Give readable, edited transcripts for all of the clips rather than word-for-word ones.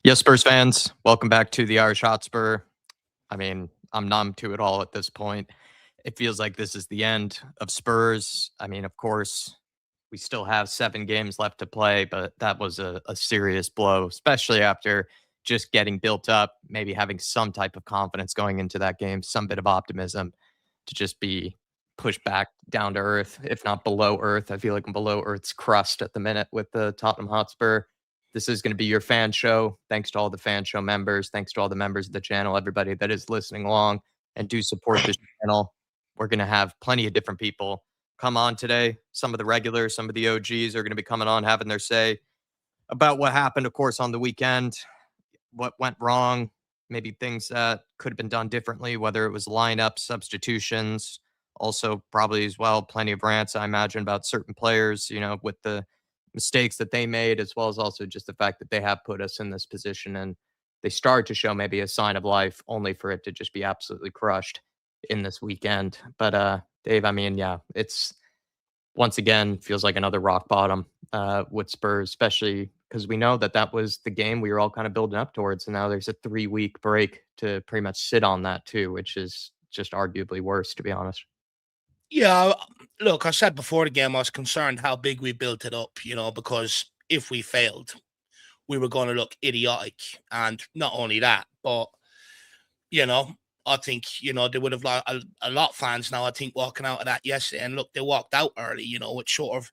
Yes, Spurs fans, welcome back to the Irish Hotspur. I mean, I'm numb to it all at this point. It feels like this is the end of Spurs. I mean, of course, we still have 7 games left to play, but that was a serious blow, especially after just getting built up, maybe having some type of confidence going into that game, some bit of optimism to just be pushed back down to earth, if not below earth. I feel like I'm below earth's crust at the minute with the Tottenham Hotspur. This is going to be your fan show. Thanks to all the fan show members. Thanks to all the members of the channel, everybody that is listening along and do support this channel. We're going to have plenty of different people come on today. Some of the regulars, some of the OGs are going to be coming on, having their say about what happened, of course, on the weekend, what went wrong, maybe things that could have been done differently, whether it was lineup, substitutions, also probably as well, plenty of rants, I imagine, about certain players, with the mistakes that they made, as well as also just the fact that they have put us in this position and they start to show maybe a sign of life, only for it to just be absolutely crushed in this weekend. But Dave, I mean, yeah, it's once again feels like another rock bottom with Spurs, especially because we know that that was the game we were all kind of building up towards. And now there's a 3-week break to pretty much sit on that too, which is just arguably worse, to be honest. Yeah, look, I said before the game I was concerned how big we built it up, because if we failed, we were going to look idiotic. And not only that, but, you know, I think, they would have like a lot of fans now, I think, walking out of that yesterday. And look, they walked out early, which sort of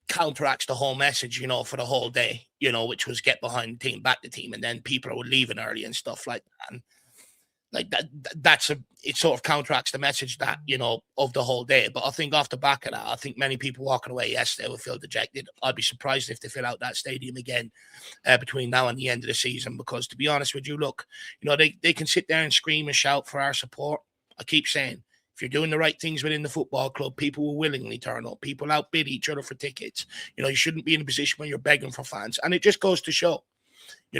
counteracts the whole message, for the whole day, which was get behind the team, back the team. And then people were leaving early and stuff like that. And like it sort of counteracts the message that of the whole day. But I think off the back of that, I think many people walking away yesterday will feel dejected. I'd be surprised if they fill out that stadium again between now and the end of the season, because to be honest with you, look, they can sit there and scream and shout for our support. I keep saying, if you're doing the right things within the football club, people will willingly turn up. People outbid each other for tickets. You shouldn't be in a position where you're begging for fans. And it just goes to show,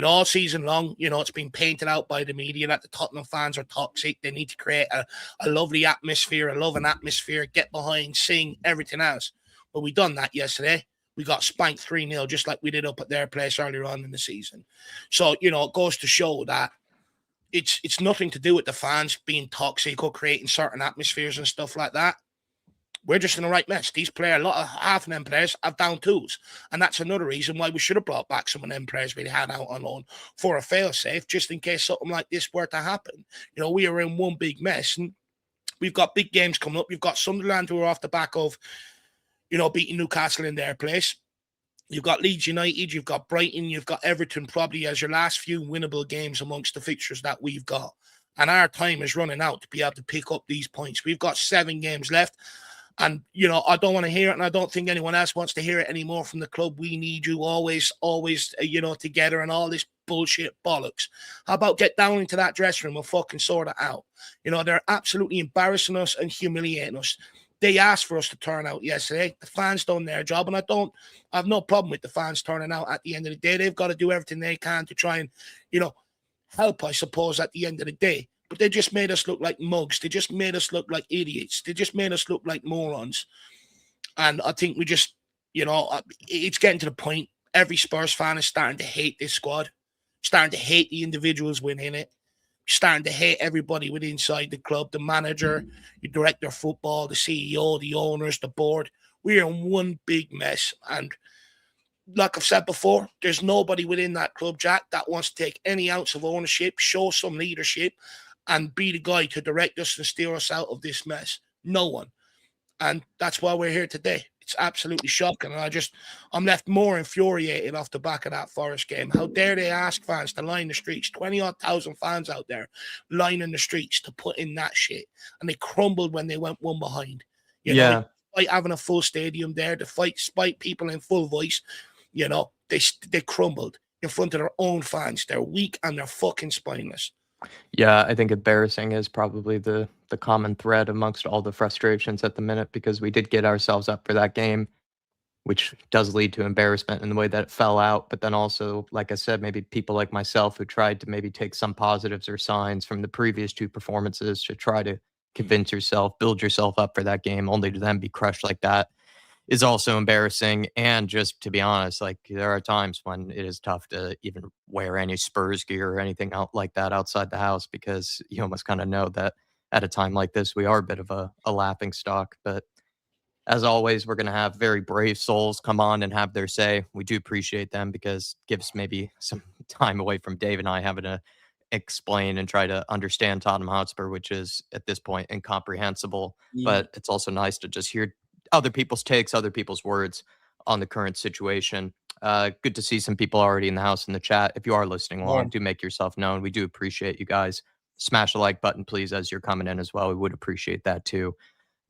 all season long, it's been painted out by the media that the Tottenham fans are toxic. They need to create a lovely atmosphere, a loving atmosphere, get behind, sing, everything else. But we done that yesterday. We got spanked 3-0, just like we did up at their place earlier on in the season. So, it goes to show that it's nothing to do with the fans being toxic or creating certain atmospheres and stuff like that. We're just in the right mess. These players, half of them players have down tools. And that's another reason why we should have brought back some of them players we had out on loan for a fail-safe, just in case something like this were to happen. We are in one big mess, and we've got big games coming up. We've got Sunderland, who are off the back of, beating Newcastle in their place. You've got Leeds United, you've got Brighton, you've got Everton probably as your last few winnable games amongst the fixtures that we've got. And our time is running out to be able to pick up these points. We've got 7 games left. And, I don't want to hear it, and I don't think anyone else wants to hear it anymore from the club. We need you always, together, and all this bullshit bollocks. How about get down into that dressing room and fucking sort it out? They're absolutely embarrassing us and humiliating us. They asked for us to turn out yesterday. The fans done their job, and I have no problem with the fans turning out at the end of the day. They've got to do everything they can to try and, help, I suppose, at the end of the day. But they just made us look like mugs. They just made us look like idiots. They just made us look like morons. And I think we just, it's getting to the point. Every Spurs fan is starting to hate this squad, starting to hate the individuals within it, starting to hate everybody within inside the club, the manager, the director of football, the CEO, the owners, the board. We're in one big mess. And like I've said before, there's nobody within that club, Jack, that wants to take any ounce of ownership, show some leadership, and be the guy to direct us and steer us out of this mess. No one. And that's why we're here today. It's absolutely shocking. And I'm left more infuriated off the back of that Forest game. How dare they ask fans to line the streets? 20-odd thousand fans out there lining the streets to put in that shit. And they crumbled when they went one behind. Despite having a full stadium there, despite people in full voice, they crumbled in front of their own fans. They're weak and they're fucking spineless. Yeah, I think embarrassing is probably the common thread amongst all the frustrations at the minute, because we did get ourselves up for that game, which does lead to embarrassment in the way that it fell out. But then also, like I said, maybe people like myself who tried to maybe take some positives or signs from the previous 2 performances to try to convince yourself, build yourself up for that game, only to then be crushed like that, is also embarrassing. And just to be honest, like there are times when it is tough to even wear any Spurs gear or anything out like that outside the house, because you almost kind of know that at a time like this, we are a bit of a laughing stock. But as always, we're going to have very brave souls come on and have their say. We do appreciate them because it gives maybe some time away from Dave and I having to explain and try to understand Tottenham Hotspur, which is at this point incomprehensible. But it's also nice to just hear other people's takes, other people's words on the current situation. Good to see some people already in the house in the chat. If you are listening along, do make yourself known. We do appreciate you guys. Smash the like button, please, as you're coming in as well. We would appreciate that too.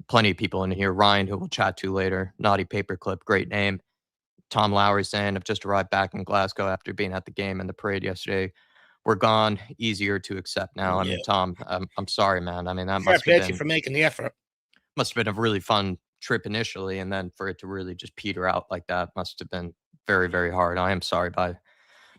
Plenty of people in here. Ryan, who we'll chat to later. Naughty Paperclip, great name. Tom Lowry saying, I've just arrived back in Glasgow after being at the game and the parade yesterday. We're gone. Easier to accept now. I mean, Tom, I'm sorry, man. I mean, that must have been for making the effort. Must have been a really fun trip initially, and then for it to really just peter out like that must have been very, very hard. I am sorry by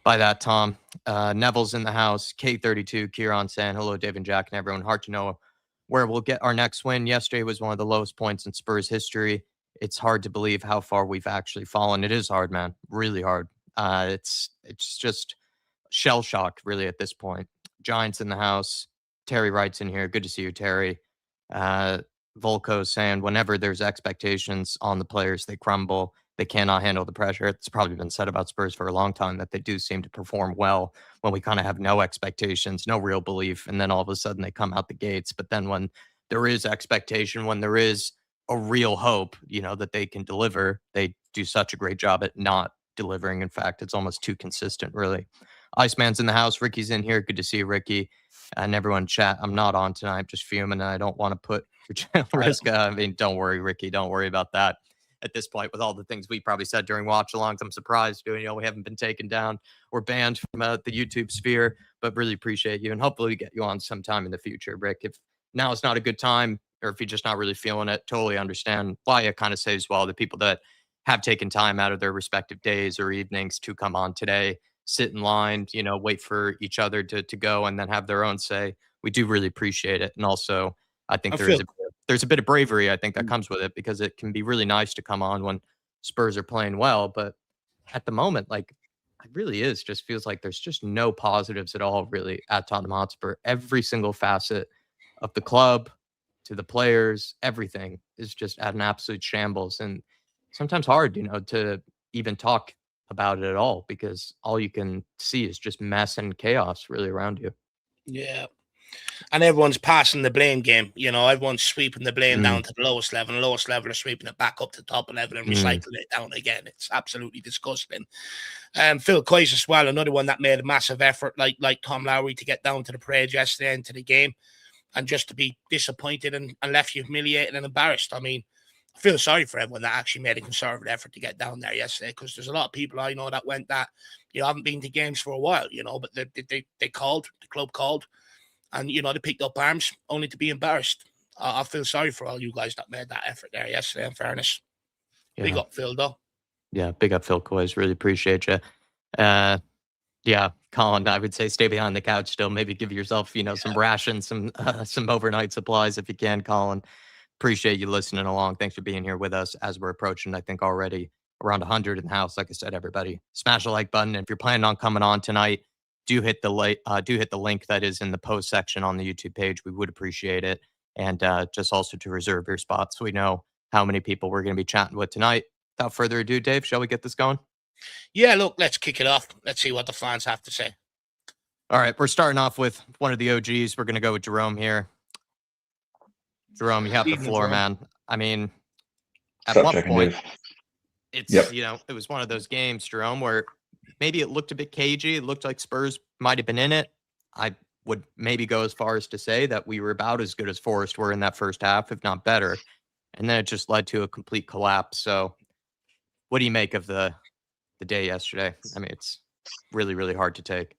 that, Tom. Neville's in the house. K32, Kieran saying, hello, Dave and Jack and everyone. Hard to know where we'll get our next win. Yesterday was one of the lowest points in Spurs history. It's hard to believe how far we've actually fallen. It is hard, man. Really hard. It's just shell shock, really, at this point. Giants in the house. Terry Wright's in here. Good to see you, Terry. Volko saying, whenever there's expectations on the players, they crumble. They cannot handle the pressure. It's probably been said about Spurs for a long time that they do seem to perform well when we kind of have no expectations, no real belief, and then all of a sudden they come out the gates. But then when there is expectation, when there is a real hope, that they can deliver, they do such a great job at not delivering. In fact, it's almost too consistent, really. Iceman's in the house. Ricky's in here. Good to see you, Ricky. And everyone chat. I'm not on tonight. I'm just fuming, and I don't want to put your channel risk. I mean, don't worry, Ricky. Don't worry about that. At this point, with all the things we probably said during watch-alongs, I'm surprised. We haven't been taken down or banned from the YouTube sphere, but really appreciate you, and hopefully we get you on sometime in the future, Rick. If now is not a good time, or if you're just not really feeling it, totally understand why. I kind of say as well, the people that have taken time out of their respective days or evenings to come on today, sit in line, wait for each other to go and then have their own say. We do really appreciate it. And also, I think there's a bit of bravery, I think, that comes with it, because it can be really nice to come on when Spurs are playing well. But at the moment, like, it really just feels like there's just no positives at all, really, at Tottenham Hotspur. Every single facet of the club to the players, everything is just at an absolute shambles. And sometimes hard, to even talk about it at all, because all you can see is just mess and chaos really around you. Yeah. And everyone's passing the blame game. Everyone's sweeping the blame down to the lowest level. The lowest level are sweeping it back up to the top level and recycling it down again. It's absolutely disgusting. Phil Coyce as well, another one that made a massive effort, like Tom Lowry, to get down to the parade yesterday into the game, and just to be disappointed and left you humiliated and embarrassed. I mean, I feel sorry for everyone that actually made a concerted effort to get down there yesterday, because there's a lot of people I know that went that, haven't been to games for a while, but they called, the club called, and, they picked up arms only to be embarrassed. I feel sorry for all you guys that made that effort there yesterday, in fairness. Yeah. Big up, Phil, though. Yeah, big up, Phil Coyce. Really appreciate you. Yeah, Colin, I would say stay behind the couch still. Maybe give yourself, some rations, some overnight supplies if you can, Colin. Appreciate you listening along. Thanks for being here with us as we're approaching, I think, already around 100 in the house. Like I said, everybody, smash the like button. And if you're planning on coming on tonight, do hit the link that is in the post section on the YouTube page. We would appreciate it. And just also to reserve your spot so we know how many people we're going to be chatting with tonight. Without further ado, Dave, shall we get this going? Yeah, look, let's kick it off. Let's see what the fans have to say. All right, we're starting off with one of the OGs. We're going to go with Jerome here. Jerome, you have the floor, man. I mean, at one point, it's, it was one of those games, Jerome, where maybe it looked a bit cagey. It looked like Spurs might have been in it. I would maybe go as far as to say that we were about as good as Forest were in that first half, if not better. And then it just led to a complete collapse. So what do you make of the day yesterday? I mean, it's really, really hard to take.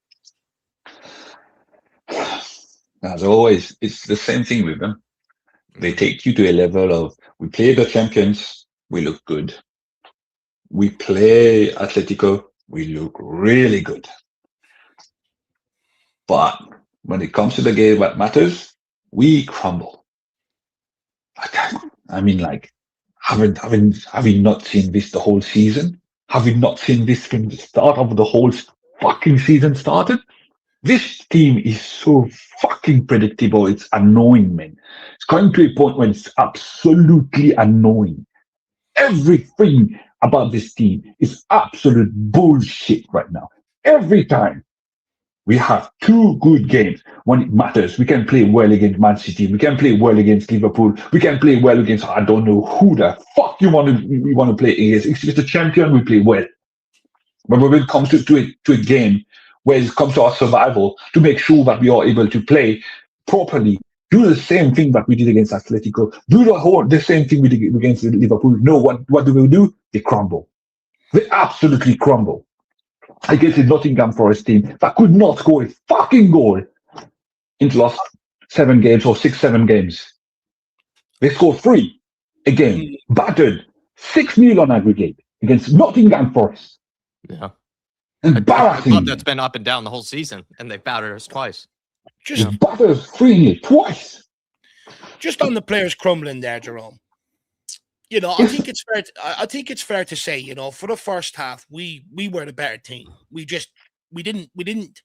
As always, it's the same thing with them. They take you to a level of, we play the champions, we look good. We play Atletico, we look really good. But when it comes to the game that matters, we crumble. I mean, like, Have we not seen this the whole season? Have we not seen this from the start of the whole fucking season started? This team is so fucking predictable. It's annoying, man. It's going to a point when it's absolutely annoying. Everything about this team is absolute bullshit right now. Every time we have two good games when it matters, we can play well against Man City, we can play well against Liverpool, we can play well against I don't know who the fuck you want to play against. If it's the champion, we play well. But when it comes to a game where it comes to our survival, to make sure that we are able to play properly, do the same thing that we did against Atletico, do the same thing we did against Liverpool. No, what do? They crumble. They absolutely crumble. Against the Nottingham Forest team that could not score a fucking goal in the last 7 games or 6-7 games. They scored 3 a game, battered 6-0 on aggregate against Nottingham Forest. Yeah. Embarrassing. That's been up and down the whole season, and they've battered us twice. Just battered us 3-0 twice. Just on the players crumbling there, Jerome. You know, I think it's fair to say, you know, for the first half, we were the better team. We didn't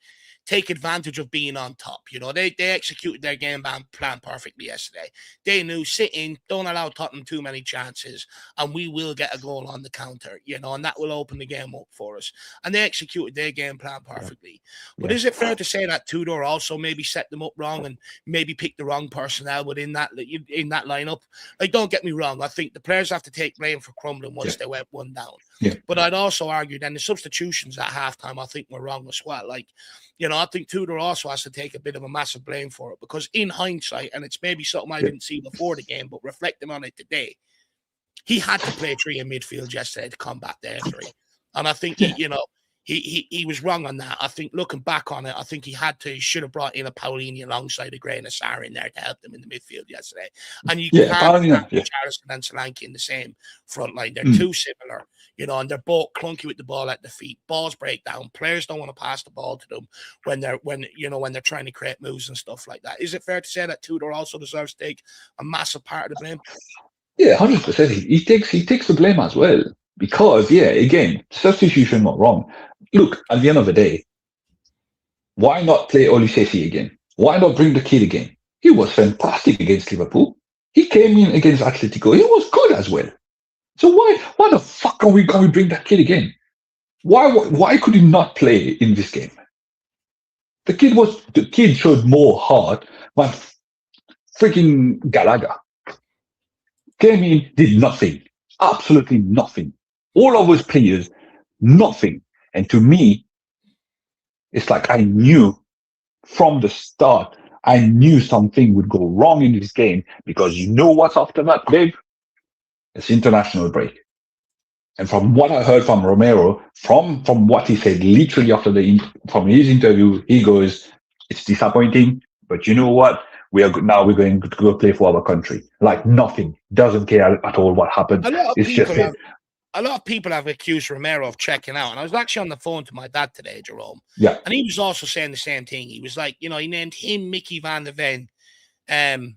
take advantage of being on top. You know, they executed their game plan perfectly yesterday. They knew sit in, don't allow Tottenham too many chances, and we will get a goal on the counter, you know, and that will open the game up for us. And they executed their game plan perfectly. But is it fair to say that Tudor also maybe set them up wrong and maybe picked the wrong personnel within that lineup? Like, don't get me wrong, I think the players have to take blame for crumbling once they went 1 down. Yeah. But I'd also argue then the substitutions at halftime I think were wrong as well. Like, you know, I think Tudor also has to take a bit of a massive blame for it, because in hindsight, and it's maybe something I didn't see before the game, but reflecting on it today, he had to play 3 in midfield yesterday to combat the injury. And I think, he was wrong on that. I think looking back on it, I think he should have brought in a Paulini alongside a Gray Nassar in there to help them in the midfield yesterday. And you can't have Charleston and Solanke in the same front line. They're too similar, you know, and they're both clunky with the ball at the feet. Balls break down. Players don't want to pass the ball to them when they're trying to create moves and stuff like that. Is it fair to say that Tudor also deserves to take a massive part of the blame? Yeah, 100%. He takes the blame as well. Because, again, substitution not wrong. Look, at the end of the day, why not play Olusesi again? Why not bring the kid again? He was fantastic against Liverpool. He came in against Atletico. He was good as well. So why the fuck can we bring that kid again? Why could he not play in this game? The kid showed more heart than freaking Gallagher. Came in, did nothing. Absolutely nothing. All of those players, nothing. And to me, it's like I knew from the start, I knew something would go wrong in this game, because you know what's after that, Dave? It's international break. And from what I heard from Romero, from what he said literally after from his interview, he goes, it's disappointing, but you know what? We're going to go play for our country. Like nothing. Doesn't care at all what happened. A lot of people have accused Romero of checking out. And I was actually on the phone to my dad today, Jerome. Yeah. And he was also saying the same thing. He was like, you know, he named him Mickey van der Ven. And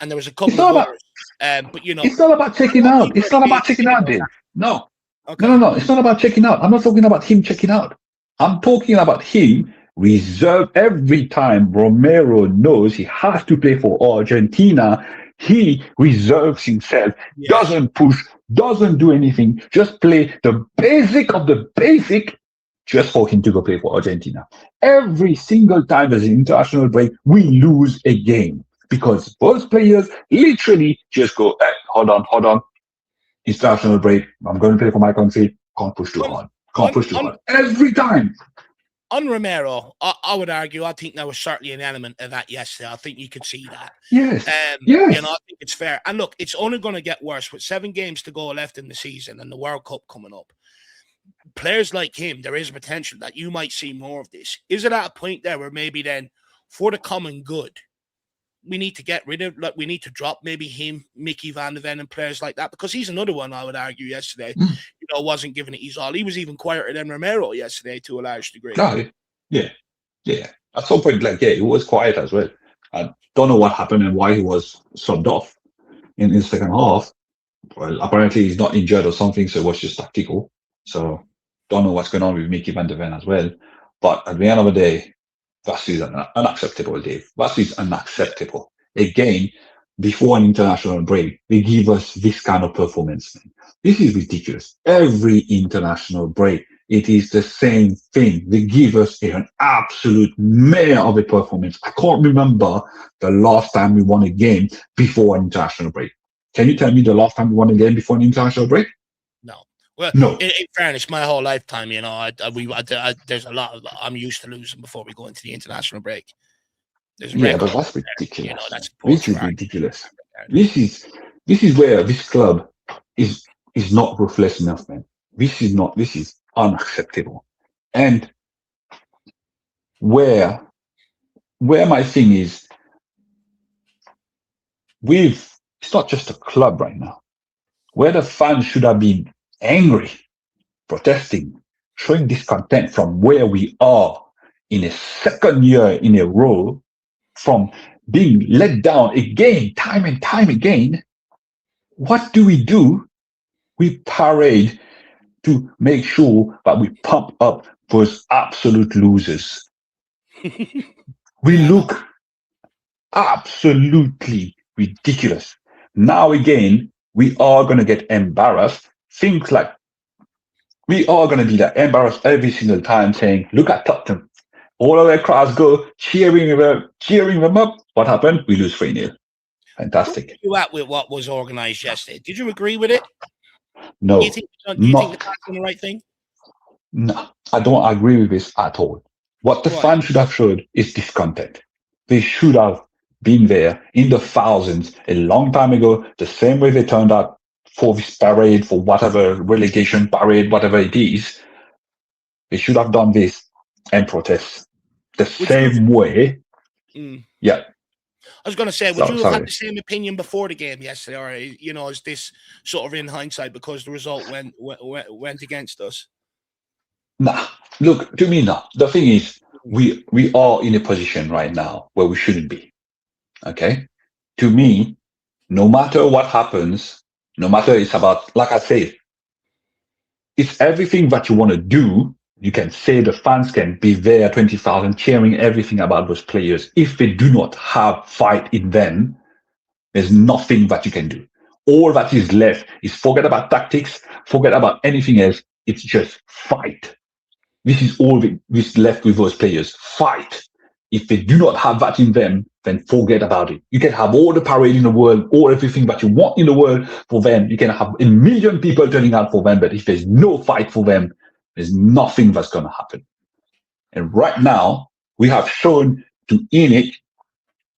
there was a couple of others. But, you know. It's not about checking out. It's not about checking out, Dave. No. Okay. No. It's not about checking out. I'm not talking about him checking out. I'm talking about him reserve every time Romero knows he has to play for Argentina. He reserves himself, doesn't push, doesn't do anything, just play the basic of the basic just for him to go play for Argentina. Every single time there's an international break, we lose a game because those players literally just go, hey, hold on. International break, I'm going to play for my country, can't push too hard. Every time. On Romero, I would argue, I think there was certainly an element of that yesterday. I think you could see that. Yes. You know, I think it's fair. And look, it's only going to get worse with 7 games to go left in the season and the World Cup coming up. Players like him, there is a potential that you might see more of this. Is it at a point there where maybe then, for the common good, we need to get rid of, like, we need to drop maybe him, Mickey van der Ven, and players like that? Because he's another one, I would argue, yesterday, you know, wasn't giving it his all. He was even quieter than Romero yesterday to a large degree. Yeah. At some point, he was quiet as well. I don't know what happened and why he was subbed off in the second half. well, apparently he's not injured or something, so it was just tactical. So don't know what's going on with Mickey Van de Ven as well. But at the end of the day, that is unacceptable, Dave. That is unacceptable. Again, before an international break, they give us this kind of performance. This is ridiculous. Every international break, it is the same thing. They give us an absolute mare of a performance. I can't remember the last time we won a game before an international break. Can you tell me the last time we won a game before an international break? No. Well, no. In fairness, my whole lifetime, you know, there's a lot. I'm used to losing before we go into the international break. Yeah, but that's ridiculous. You know, this is ridiculous. This is where this club is not ruthless enough, man. This is unacceptable. And where my thing is, it's not just a club right now. Where the fans should have been angry, protesting, showing discontent from where we are in a second year in a row, from being let down again, time and time again. What do? We parade to make sure that we pump up those absolute losers. We look absolutely ridiculous. Now again, we are going to get embarrassed. Things like we are going to be like embarrassed every single time, saying, "Look at Tottenham." All of their crowds go cheering them up. What happened? We lose 3-0. Fantastic. Where you at with what was organised yesterday? Did you agree with it? No. Do you think that's the right thing? No, I don't agree with this at all. What the fans should have showed is discontent. They should have been there in the thousands a long time ago, the same way they turned out for this parade, for whatever relegation parade, whatever it is. They should have done this and protest the same way. Yeah. I was going to say, would you have had the same opinion before the game yesterday, or you know, is this sort of in hindsight because the result went against us? Nah, look, to me now, the thing is, we are in a position right now where we shouldn't be. Okay? To me, no matter what happens, no matter it's about, like I said, it's everything that you want to do. You can say the fans can be there, 20,000, cheering everything about those players. If they do not have fight in them, there's nothing that you can do. All that is left is forget about tactics, forget about anything else. It's just fight. This is all that's left with those players. Fight. If they do not have that in them, then forget about it. You can have all the parade in the world, all everything that you want in the world for them. You can have 1 million people turning out for them, but if there's no fight for them, there's nothing that's going to happen. And right now, we have shown to Enoch,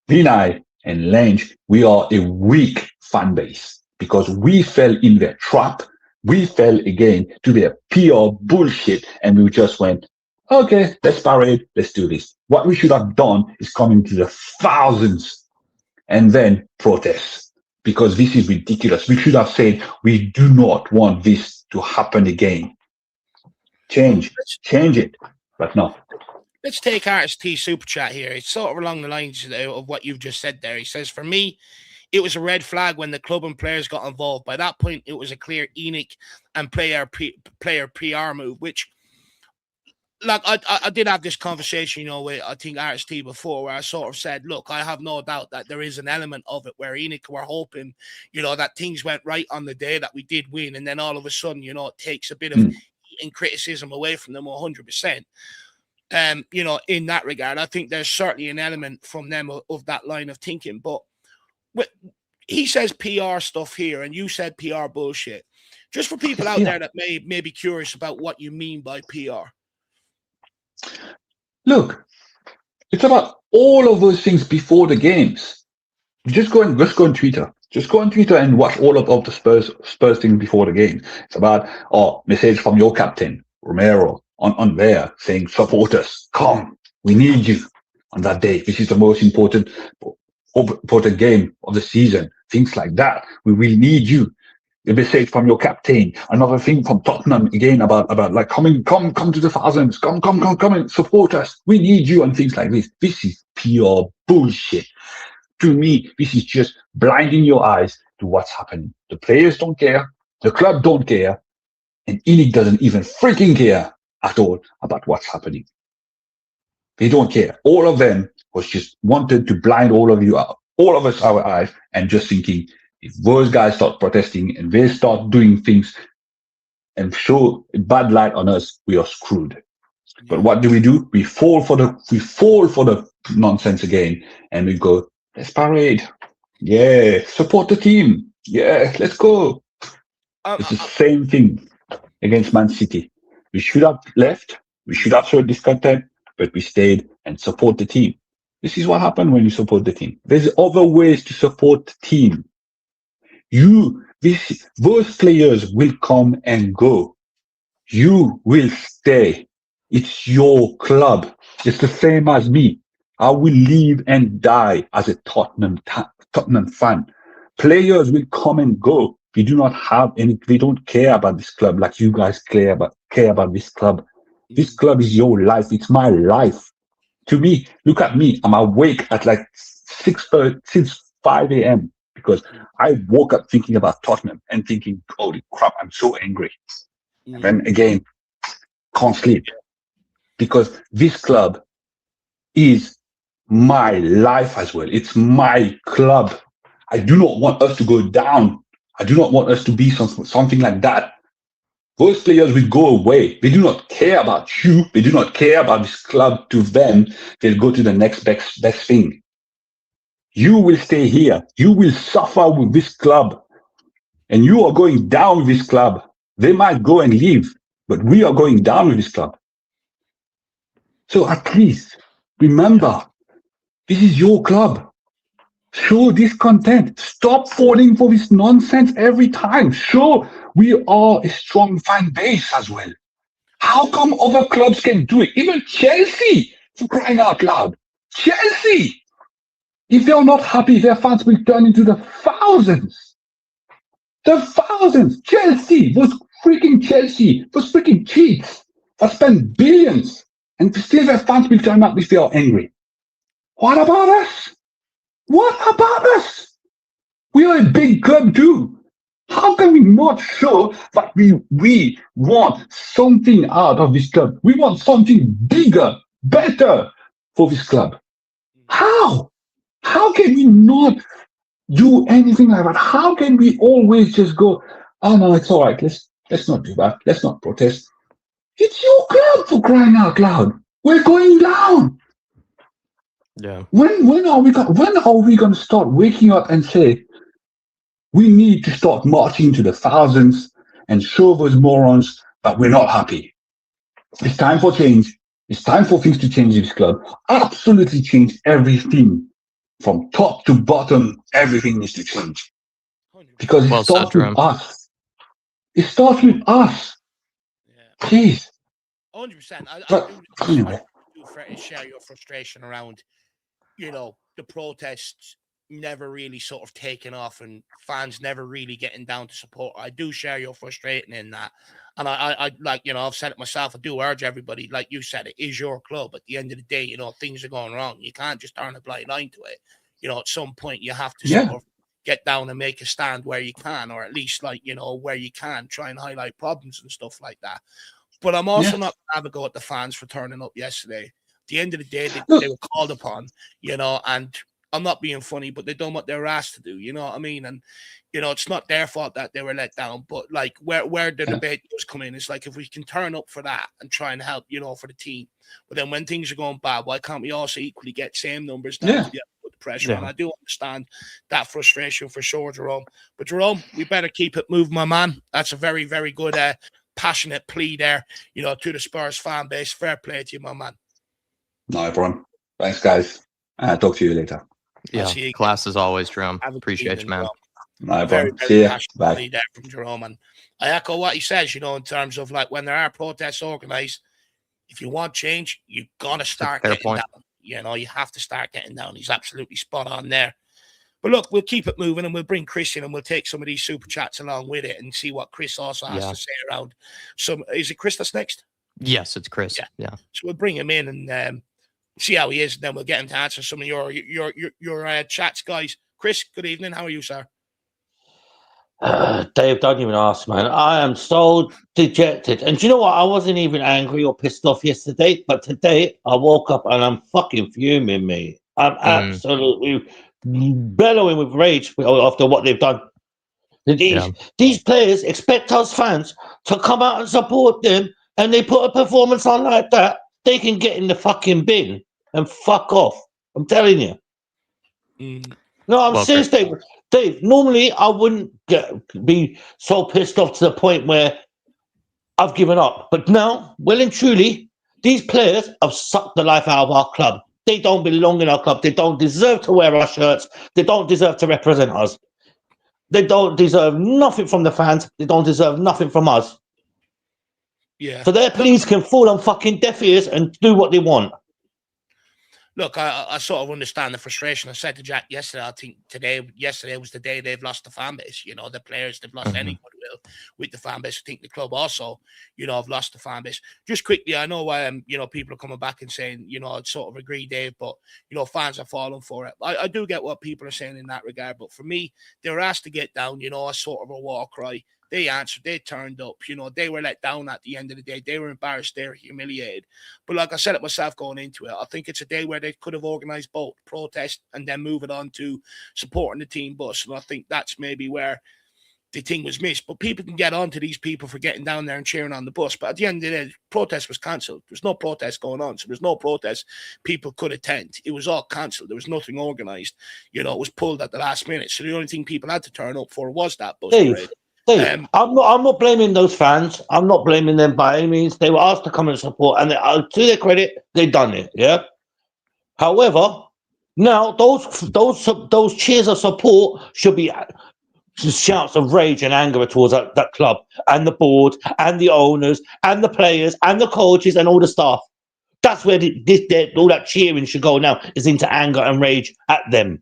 Vinay, and Lange, we are a weak fan base because we fell in their trap. We fell again to their pure bullshit, and we just went, okay, let's parade, let's do this. What we should have done is come into the thousands and then protest, because this is ridiculous. We should have said, we do not want this to happen again. Change it, but no. Let's take Artist T Super Chat here. It's sort of along the lines of what you've just said there. He says, for me, it was a red flag when the club and players got involved. By that point, it was a clear Enoch and player PR move, which, like, I did have this conversation, you know, with, I think, Artist T before, where I sort of said, look, I have no doubt that there is an element of it where Enoch were hoping, you know, that things went right on the day that we did win, and then all of a sudden, you know, it takes a bit of criticism away from them 100%. You know, in that regard, I think there's certainly an element from them of that line of thinking. But he says PR stuff here, and you said PR bullshit. Just for people out there that may be curious about what you mean by PR. Look, it's about all of those things before the games. Just go on Twitter. Just go on Twitter and watch all of the Spurs things before the game. It's about message from your captain, Romero, on there saying, support us, come, we need you on that day. This is the most important game of the season. Things like that. We will need you. A message from your captain. Another thing from Tottenham again about like come to the thousands, come and support us. We need you, and things like this. This is pure bullshit. To me, this is just blinding your eyes to what's happening. The players don't care. The club don't care. And E-League doesn't even freaking care at all about what's happening. They don't care. All of them was just wanted to blind all of you out, all of us our eyes, and just thinking, if those guys start protesting and they start doing things and show a bad light on us, we are screwed. But what do? We fall for the nonsense again, and we go, let's parade. Yeah, support the team. Yeah, let's go. It's the same thing against Man City. We should have left. We should have showed discontent, but we stayed and support the team. This is what happened when you support the team. There's other ways to support the team. Those players will come and go. You will stay. It's your club. It's the same as me. I will live and die as a Tottenham fan. Players will come and go. We do not have any. We don't care about this club like you guys care about this club. This club is your life. It's my life. To me, look at me. I'm awake at like 5 a.m. because I woke up thinking about Tottenham and thinking, holy crap, I'm so angry. And then again, can't sleep because this club is my life as well. It's my club. I do not want us to go down. I do not want us to be something like that. Those players will go away. They do not care about you. They do not care about this club. To them, they'll go to the next best thing. You will stay here. You will suffer with this club. And you are going down with this club. They might go and leave, but we are going down with this club. So at least remember, this is your club. Show discontent. Stop falling for this nonsense every time. Show we are a strong fan base as well. How come other clubs can do it? Even Chelsea, for crying out loud. Chelsea! If they're not happy, their fans will turn into the thousands. The thousands. Chelsea, those freaking cheats that spend billions, and still their fans will turn up if they are angry. What about us? What about us? We are a big club too. How can we not show that we want something out of this club? We want something bigger, better for this club. How? How can we not do anything like that? How can we always just go, oh no, it's all right. Let's not do that. Let's not protest. It's your club, for crying out loud. We're going down. Yeah. When are we going to start waking up and say we need to start marching to the thousands and show those morons that we're not happy? It's time for change. It's time for things to change in this club. Absolutely change everything from top to bottom. Everything needs to change because it starts with us. It starts with us. Yeah. Please. 100%. I do share your frustration around, the protests never really sort of taking off and fans never really getting down to support. I do share your frustration in that. And I like, I've said it myself. I do urge everybody, like you said, it is your club. At the end of the day, things are going wrong. You can't just turn a blind eye to it. At some point you have to sort of get down and make a stand where you can, or at least where you can try and highlight problems and stuff like that. But I'm also not going to have a go at the fans for turning up yesterday. At the end of the day, they were called upon, and I'm not being funny, but they done what they were asked to do, you know what I mean? And, it's not their fault that they were let down, but like where the debate does come in, it's like if we can turn up for that and try and help, for the team. But then when things are going bad, why can't we also equally get same numbers down to be able to put the pressure on? I do understand that frustration for sure, Jerome. But Jerome, we better keep it moving, my man. That's a very, very good passionate plea there, to the Spurs fan base. Fair play to you, my man. No problem. Thanks, guys. Talk to you later. Yeah, class as always, Jerome. Appreciate you, man. No very, problem. very See ya. passionate Bye. plea there from Jerome. And I echo what he says, in terms of like when there are protests organized, if you want change, you've got to start getting down. You have to start getting down. He's absolutely spot on there. But look, we'll keep it moving and we'll bring Chris in and we'll take some of these super chats along with it and see what Chris also has to say around some. Is it Chris that's next? Yes, it's Chris. Yeah. So we'll bring him in and see how he is, and then we'll get him to answer some of your chats, guys. Chris, good evening. How are you, sir? Dave, don't even ask, man. I am so dejected. And do you know what? I wasn't even angry or pissed off yesterday, but today I woke up and I'm fucking fuming, mate. I'm absolutely bellowing with rage after what they've done. These players expect us fans to come out and support them, and they put a performance on like that. They can get in the fucking bin and fuck off. I'm telling you. No, I'm serious, Dave. Dave, normally I wouldn't be so pissed off to the point where I've given up. But now, well and truly, these players have sucked the life out of our club. They don't belong in our club. They don't deserve to wear our shirts. They don't deserve to represent us. They don't deserve nothing from the fans. They don't deserve nothing from us. Yeah. So their pleas can fall on fucking deaf ears and do what they want. Look, I sort of understand the frustration. I said to Jack yesterday, I think yesterday was the day they've lost the fan base. You know, the players, they've lost any goodwill with the fan base. I think the club also, you know, have lost the fan base. Just quickly, I know, you know, people are coming back and saying, you know, I'd sort of agree, Dave, but, you know, fans are falling for it. I do get what people are saying in that regard. But for me, they were asked to get down, you know, a sort of a war cry. They answered, they turned up, you know, they were let down at the end of the day. They were embarrassed, they were humiliated. But like I said it myself going into it, I think it's a day where they could have organised both protest and then move it on to supporting the team bus. And I think that's maybe where the thing was missed. But people can get on to these people for getting down there and cheering on the bus. But at the end of the day, the protest was cancelled. There's no protest going on. So there's no protest people could attend. It was all cancelled. There was nothing organised. You know, it was pulled at the last minute. So the only thing people had to turn up for was that bus parade. Dave, I'm not blaming those fans. I'm not blaming them by any means. They were asked to come and support, and to their credit, they've done it. Yeah. However, now those cheers of support should be shouts of rage and anger towards that club and the board and the owners and the players and the coaches and all the staff. That's where all that cheering should go now, is into anger and rage at them,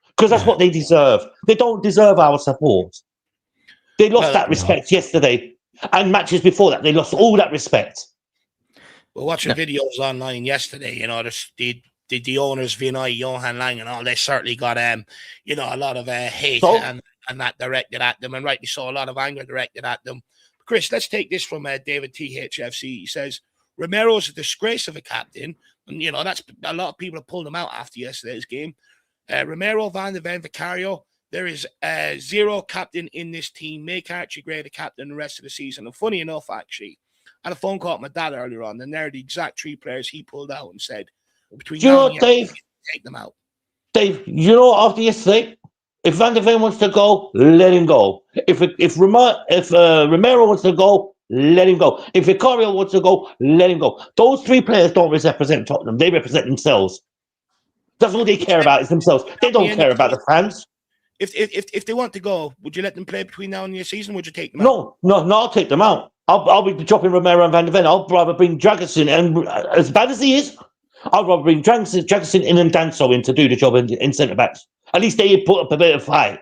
because that's what they deserve. They don't deserve our support. They lost that respect yesterday, and matches before that, they lost all that respect. We're watching videos online yesterday, you know, the owners, Vinay, Johan Lang, and all, they certainly got, you know, a lot of hate and that directed at them, and rightly so, a lot of anger directed at them. Chris, let's take this from David THFC. He says, Romero's a disgrace of a captain, and, you know, that's a lot of people have pulled him out after yesterday's game. Romero, Van de Ven, Vicario, there is zero captain in this team. Make Archie Gray the captain the rest of the season. And funny enough, actually, I had a phone call with my dad earlier on, and they're the exact 3 players he pulled out and said, between now and Dave, take them out. Dave, you know, after yesterday, if Van de Ven wants to go, let him go. If Romero wants to go, let him go. If Vicario wants to go, let him go. Those 3 players don't represent Tottenham. They represent themselves. That's all they care about, is themselves. They don't care about the fans. If they want to go, would you let them play between now and the season? Would you take them out? No, I'll take them out. I'll be dropping Romero and Van de Ven. I'll rather bring Dragusin, and as bad as he is, I'd rather bring Dragusin in and Danso in to do the job in centre backs. At least they put up a bit of fight.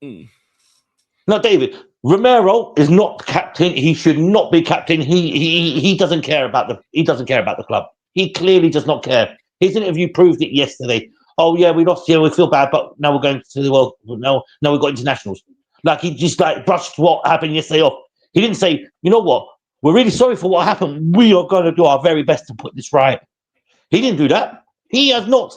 Now, David, Romero is not captain. He should not be captain. He doesn't care about the club. He clearly does not care. His interview proved it yesterday. Oh yeah, we lost. Yeah, we feel bad, but now we're going to the world. Now we've got internationals. Like, he just brushed what happened yesterday off. He didn't say, you know what, we're really sorry for what happened. We are going to do our very best to put this right. He didn't do that. He has not.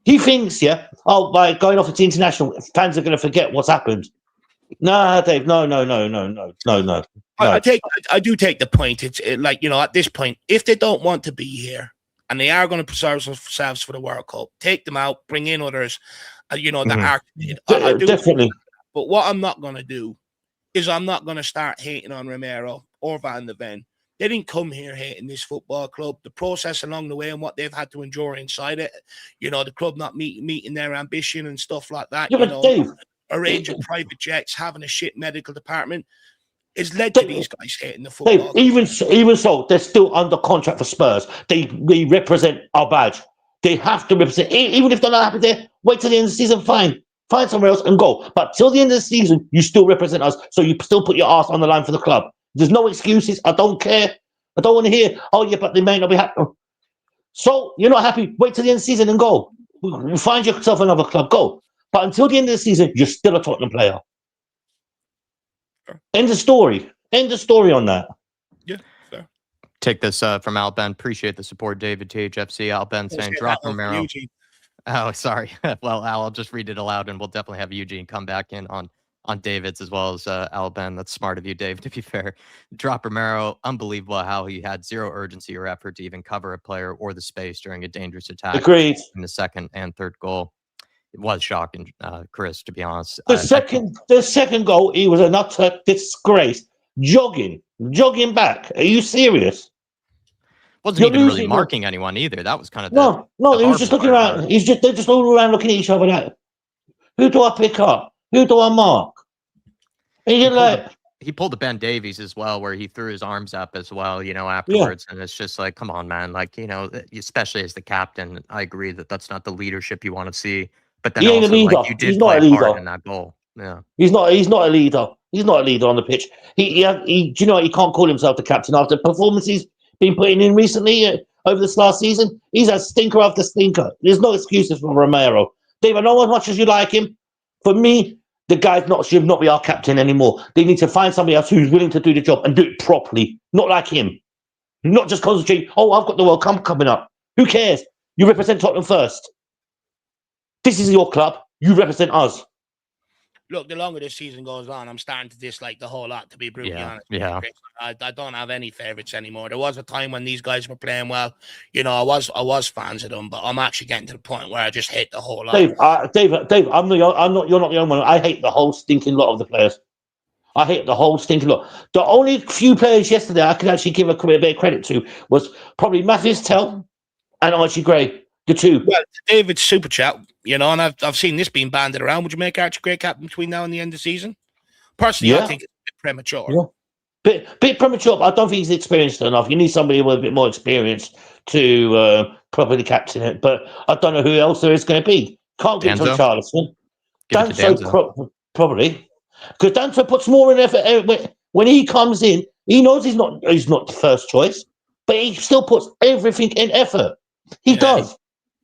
He thinks, by going off into international, fans are going to forget what's happened. Nah, Dave. No. I do take the point. It's like, you know, at this point, if they don't want to be here, and they are going to preserve themselves for the World Cup, take them out, bring in others, you know, that are definitely. But what I'm not going to do is I'm not going to start hating on Romero or Van de Ven. They didn't come here hating this football club. The process along the way and what they've had to endure inside it, you know, the club not meeting their ambition and stuff like that, you know, Dave, arranging private jets, having a shit medical department, it's led to these guys hating the football. Even so, they're still under contract for Spurs. They represent our badge. They have to represent. Even if they're not happy there, wait till the end of the season. Fine, find somewhere else and go. But till the end of the season, you still represent us. So you still put your ass on the line for the club. There's no excuses. I don't care. I don't want to hear, oh yeah, but they may not be happy. So you're not happy, wait till the end of the season and go. Find yourself another club, go. But until the end of the season, you're still a Tottenham player. Sure. End of story. End of story on that. Yeah, fair. Take this from Al Ben. Appreciate the support, David THFC. Al Ben saying, drop Romero. Oh, sorry. Well, Al, I'll just read it aloud, and we'll definitely have Eugene come back in on David's as well as Al Ben. That's smart of you, Dave, to be fair. Drop Romero. Unbelievable how he had zero urgency or effort to even cover a player or the space during a dangerous attack. Agreed. In the second and third goal. It was shocking, Chris, to be honest. The second goal, he was an utter disgrace. Jogging back. Are you serious? Wasn't even really marking anyone either. That was kind of no. He was just looking around. They're just all around looking at each other. Like, who do I pick up? Who do I mark? And he pulled a Ben Davies as well, where he threw his arms up as well, afterwards. Yeah. And it's just like, come on, man. Like, especially as the captain, I agree that that's not the leadership you want to see. But then also, like, you did play a part in that goal. Yeah, he's not a leader. He's not a leader on the pitch. He he can't call himself the captain after performances been putting in recently over this last season. He's a stinker after stinker. There's no excuses for Romero. Dave, I know as much as you like him. For me, the guy should not be our captain anymore. They need to find somebody else who's willing to do the job and do it properly, not like him. Not just concentrate. Oh, I've got the World Cup coming up. Who cares? You represent Tottenham first. This is your club. You represent us. Look, the longer this season goes on, I'm starting to dislike the whole lot, to be brutally honest. Yeah. I don't have any favourites anymore. There was a time when these guys were playing well. I was fans of them, but I'm actually getting to the point where I just hate the whole lot. Dave, you're not the only one. I hate the whole stinking lot of the players. I hate the whole stinking lot. The only few players yesterday I could actually give a bit of credit to was probably Matthews Tell and Archie Gray. The two. Well, David's super chat, and I've seen this being banded around. Would you make Archie Gray captain between now and the end of the season? Personally, I think it's a bit premature. Yeah. Bit premature, but I don't think he's experienced enough. You need somebody with a bit more experience to properly captain it. But I don't know who else there is going to be. Can't get to Charleston. Danso probably. Because Danso puts more in effort. When he comes in, he knows he's not the first choice, but he still puts everything in effort. He does.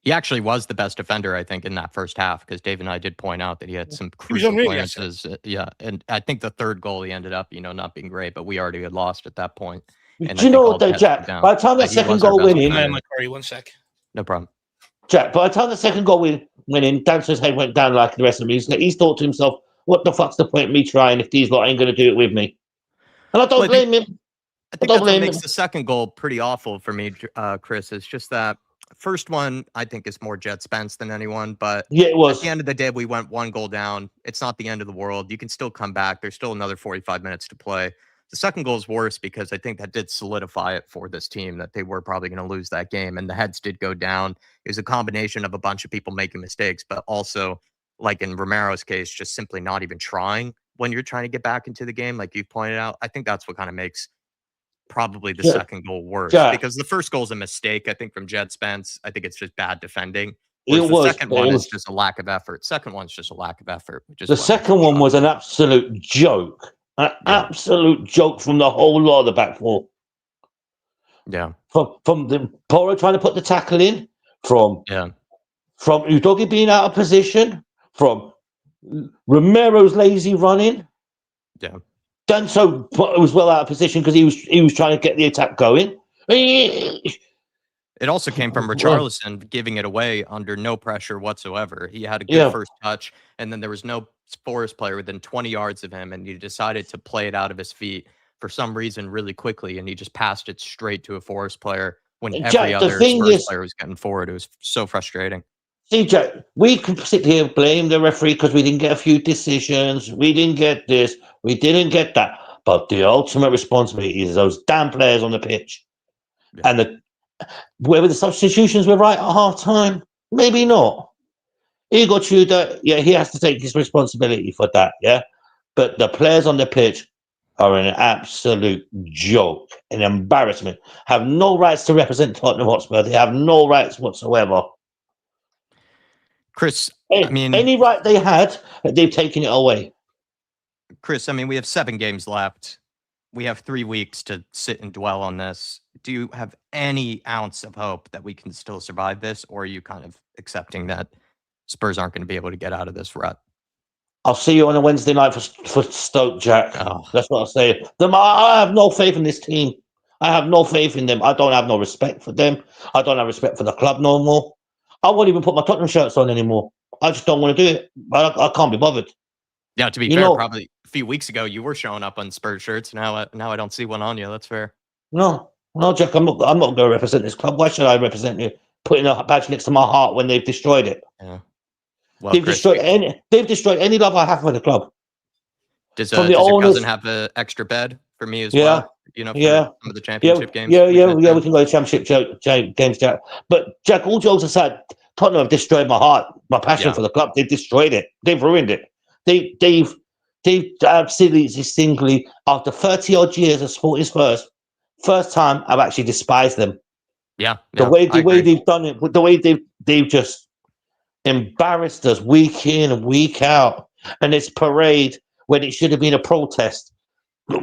He actually was the best defender, I think, in that first half, because Dave and I did point out that he had some crucial chances. And I think the third goal he ended up, not being great, but we already had lost at that point. And do you know what, though, Jack? By the time that second goal went in, one sec. No problem. Jack, by the time the second goal went in, Danso's head went down like the rest of them. He's thought to himself, "What the fuck's the point of me trying if these lot ain't going to do it with me?" And I don't blame him. I think that's what makes the second goal pretty awful for me, Chris. It's just that. First one, I think, is more Jet Spence than anyone, but it was. At the end of the day, we went one goal down. It's not the end of the world. You can still come back. There's still another 45 minutes to play. The second goal is worse because I think that did solidify it for this team that they were probably going to lose that game, and the heads did go down. It was a combination of a bunch of people making mistakes, but also, like in Romero's case, just simply not even trying when you're trying to get back into the game, like you've pointed out. I think that's what kind of makes probably the second goal worse, because the first goal is a mistake, I think, from Jed Spence. I think it's just bad defending. The second one is just a lack of effort. Second one's just a lack of effort. The second one was an absolute joke. Absolute joke from the whole lot of the back four. Yeah. From the Poro trying to put the tackle in, from Udogi being out of position, from Romero's lazy running. Yeah. Danso was well out of position because he was trying to get the attack going. It also came from Richarlison giving it away under no pressure whatsoever. He had a good first touch, and then there was no Forest player within 20 yards of him, and he decided to play it out of his feet for some reason really quickly, and he just passed it straight to a Forest player when every other Spurs player was getting forward. It was so frustrating. See, Jack, we can sit here and blame the referee because we didn't get a few decisions. We didn't get this. We didn't get that. But the ultimate responsibility is those damn players on the pitch. Yeah. And whether the substitutions were right at half time, maybe not. Igor Tudor, he has to take his responsibility for that, But the players on the pitch are an absolute joke, an embarrassment. Have no rights to represent Tottenham Hotspur. They have no rights whatsoever. Chris, any right they had, they've taken it away. Chris, we have 7 games left. we have 3 weeks to sit and dwell on this. Do you have any ounce of hope that we can still survive this, or are you kind of accepting that Spurs aren't going to be able to get out of this rut? I'll see you on a Wednesday night for Stoke, Jack. Oh. That's what I'll say. I have no faith in this team. I have no faith in them. I don't have no respect for them. I don't have respect for the club no more. I won't even put my Tottenham shirts on anymore. I just don't want to do it. I can't be bothered. Yeah, to be fair, probably a few weeks ago you were showing up on Spurs shirts. Now I don't see one on you. That's fair. No, Jack. I'm not going to represent this club. Why should I represent you? Putting a badge next to my heart when they've destroyed it. Yeah. Well, They've Chris, destroyed any love I have for the club. Does your cousin have an extra bed for me as well? You know, for some of the championship games. Yeah. We can go to championship games, Jack. But Jack, all jokes aside, Tottenham have destroyed my heart, my passion for the club. They've destroyed it. They've ruined it. They've absolutely distinctly, after 30 odd years of supporting Spurs, first time I've actually despised them. Yeah. The way they've done it, the way they've just embarrassed us week in and week out, and it's parade when it should have been a protest.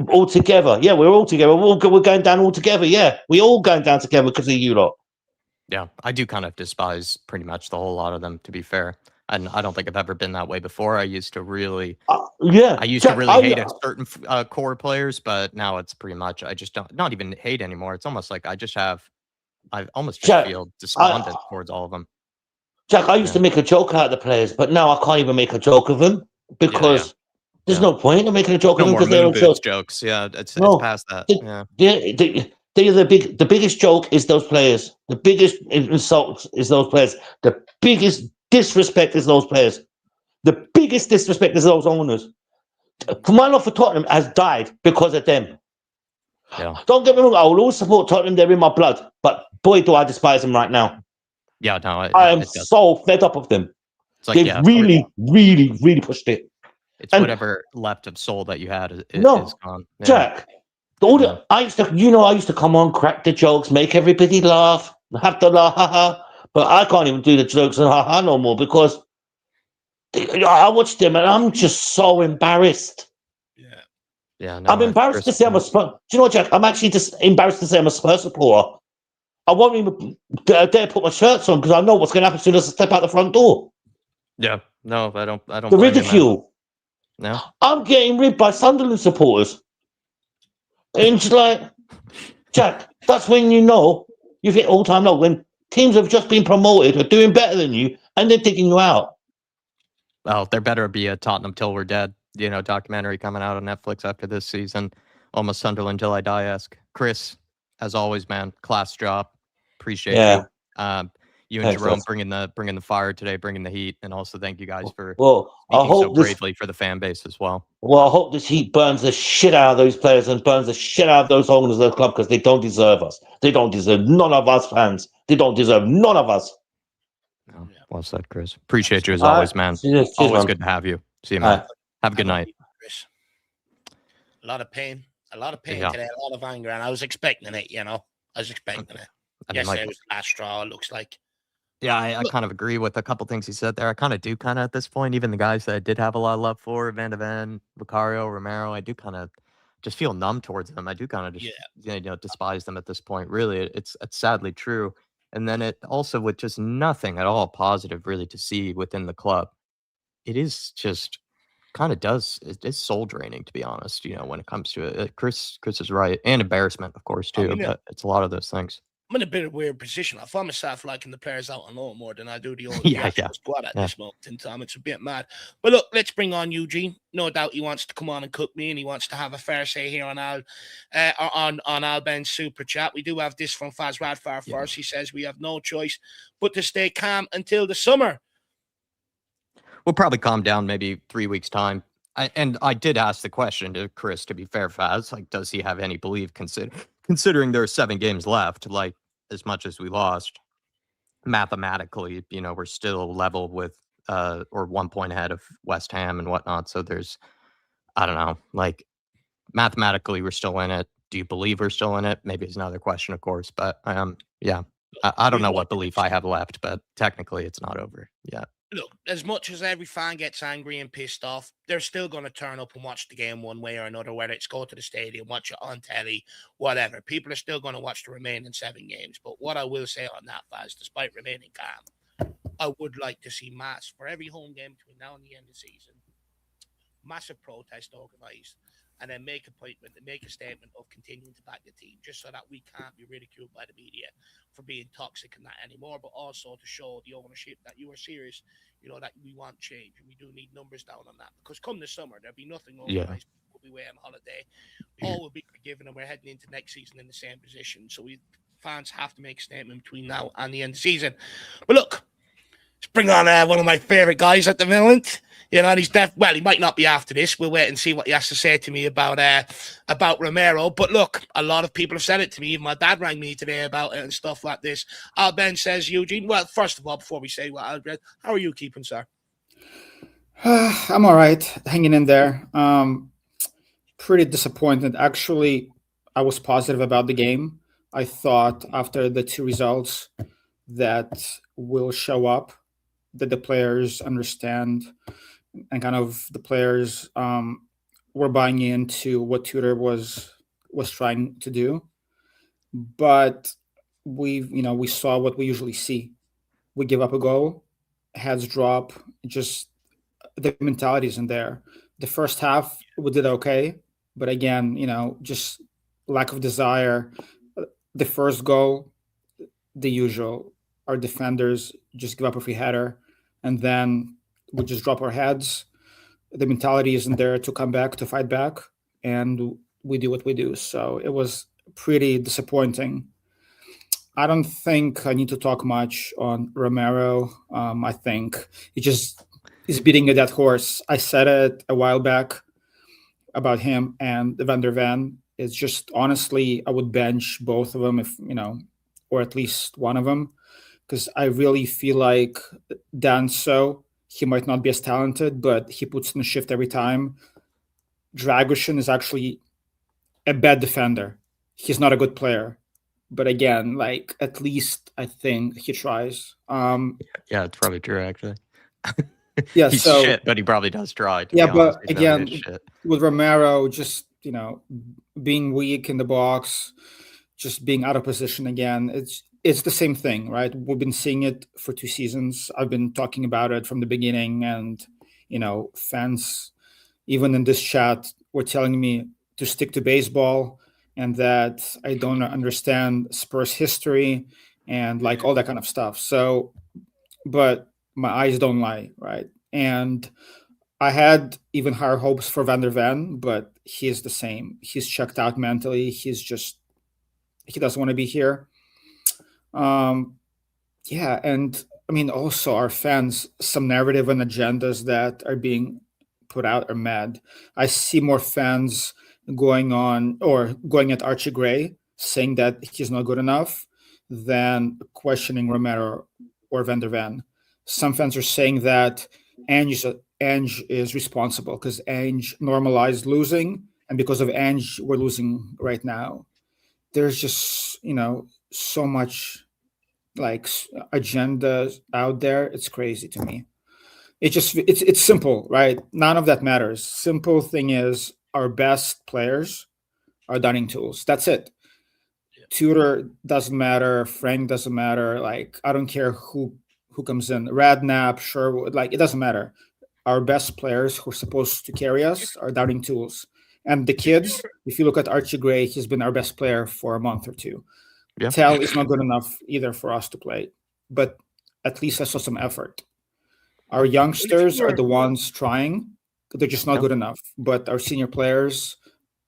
All together, yeah, we're all together. We're going down all together. Yeah, we're all going down together because of you lot. Yeah, I do kind of despise pretty much the whole lot of them, to be fair. And I don't think I've ever been that way before. I used to really, I used to really hate certain core players, but now it's pretty much, I just not even hate anymore. It's almost like I almost just feel despondent towards all of them. Jack, I used to make a joke out of the players, but now I can't even make a joke of them because there's no point in making a joke of them because they're all jokes. Yeah, it's past that. They're the biggest joke is those players. The biggest insult is those players. The biggest disrespect is those players. The biggest disrespect is those owners. My love for Tottenham has died because of them. Yeah. Don't get me wrong, I will always support Tottenham. They're in my blood. But boy, do I despise them right now. Yeah, no. I am so fed up of them. It's like, they've really pushed it. It's whatever left of soul that you had is gone. Yeah. Jack, I used to come on, crack the jokes, make everybody laugh, have the laugh, but I can't even do the jokes and ha no more because I watched them and I'm just so embarrassed. Yeah. No, I'm embarrassed to say I'm a Spurs. Do you know what, Jack? I'm actually just embarrassed to say I'm a Spurs supporter. I won't even dare put my shirts on because I know what's going to happen as soon as I step out the front door. Yeah. No, I don't. The ridicule. No. I'm getting ribbed by Sunderland supporters. And it's like, Jack, that's when you know you've hit all-time low. When teams have just been promoted or doing better than you and they're digging you out. Well, there better be a Tottenham Till We're Dead, documentary coming out on Netflix after this season. Almost Sunderland Till I Die-esque. Chris, as always, man, class job. Appreciate you. You and Jerome bringing the fire today, bringing the heat, and also thank you guys for speaking so bravely for the fan base as well. Well, I hope this heat burns the shit out of those players and burns the shit out of those owners of the club because they don't deserve us. They don't deserve none of us fans. They don't deserve none of us. Oh, well said, Chris. Appreciate you as always, man. Always good to have you. See you, man. Have a good night. Chris. A lot of pain today, a lot of anger, and I was expecting it, I was expecting it. Yesterday was the last straw, it looks like. Yeah, I kind of agree with a couple things he said there. I kind of do at this point, even the guys that I did have a lot of love for, Van de Ven, Vicario, Romero, I do kind of just feel numb towards them. I do kind of just despise them at this point. Really, it's sadly true. And then it also with just nothing at all positive really to see within the club. It is just kind of it's soul draining, to be honest, when it comes to it. Chris is right. And embarrassment, of course, too. But it's a lot of those things. I'm in a bit of a weird position. I find myself liking the players out on loan more than I do the old squad at this moment in time. It's a bit mad. But look, let's bring on Eugene. No doubt he wants to come on and cook me, and he wants to have a fair say here on Al Ben's super chat. We do have this from Faz Radfar first. He says we have no choice but to stay calm until the summer. We'll probably calm down maybe 3 weeks' time. I did ask the question to Chris, to be fair, Faz, like, does he have any belief considering there are 7 games left, like, as much as we lost, mathematically, we're still level with, or 1 point ahead of West Ham and whatnot. So there's, I don't know, like, mathematically we're still in it. Do you believe we're still in it? Maybe it's another question, of course. But, I don't know what belief I have left, but technically it's not over yet. look, as much as every fan gets angry and pissed off, they're still going to turn up and watch the game one way or another, whether it's go to the stadium, watch it on telly, whatever. People are still going to watch the remaining 7 games. But what I will say on that, Faz, despite remaining calm, I would like to see mass for every home game between now and the end of the season. Massive protest organised, and then make a statement of continuing to back the team, just so that we can't be ridiculed by the media for being toxic and that anymore, but also to show the ownership that you are serious, that we want change, and we do need numbers down on that, because come the summer, there'll be nothing organised. We'll be away on holiday. All will be forgiven, and we're heading into next season in the same position. So fans have to make a statement between now and the end of the season. But look, let's bring on one of my favourite guys at the moment. He's he might not be after this. We'll wait and see what he has to say to me about Romero. But look, a lot of people have said it to me. Even my dad rang me today about it and stuff like this. Ben says, Eugene, well, first of all, before we say what Albert, how are you keeping, sir? I'm all right, hanging in there. Pretty disappointed. Actually, I was positive about the game. I thought after the 2 results that will show up, that the players understand, and kind of the players were buying into what Tudor was trying to do. But we saw what we usually see. We give up a goal, heads drop, just the mentality isn't there. The first half we did okay, but again, just lack of desire. The first goal, the usual. Our defenders just give up a free header, and then we just drop our heads. The mentality isn't there to come back, to fight back, and we do what we do. So it was pretty disappointing. I don't think I need to talk much on Romero. I think he just is beating a dead horse. I said it a while back about him and Van der Ven. It's just, honestly, I would bench both of them if, or at least one of them, because I really feel like Danso, he might not be as talented, but he puts in a shift every time. Dragoshin is actually a bad defender. He's not a good player. But again, at least I think he tries. Yeah, it's probably true, actually. Yeah, he's so shit, but he probably does try. Yeah, but He's again, shit. with Romero, just being weak in the box, just being out of position again, it's the same thing, right? We've been seeing it for 2 seasons. I've been talking about it from the beginning, and fans, even in this chat, were telling me to stick to baseball and that I don't understand Spurs history and all that kind of stuff. So, but my eyes don't lie, right? And I had even higher hopes for Van der Ven, but he is the same. He's checked out mentally. He doesn't want to be here. Yeah, and I mean, also our fans, some narrative and agendas that are being put out are mad. I see more fans going at Archie Gray, saying that he's not good enough, than questioning Romero or Van der Ven. Some fans are saying that Ange is responsible because Ange normalized losing, and because of Ange, we're losing right now. There's just so much agenda out there. It's crazy to me. It's simple, right? None of that matters. Simple thing is our best players are dunning tools. That's it. Tudor doesn't matter. Frank doesn't matter. I don't care who comes in. Radnap, Sherwood, it doesn't matter. Our best players who are supposed to carry us are downing tools. And the kids, if you look at Archie Gray, he's been our best player for a month or 2. Yeah. Tell is not good enough either for us to play, but at least I saw some effort. Our youngsters are the ones trying. They're just not good enough. But our senior players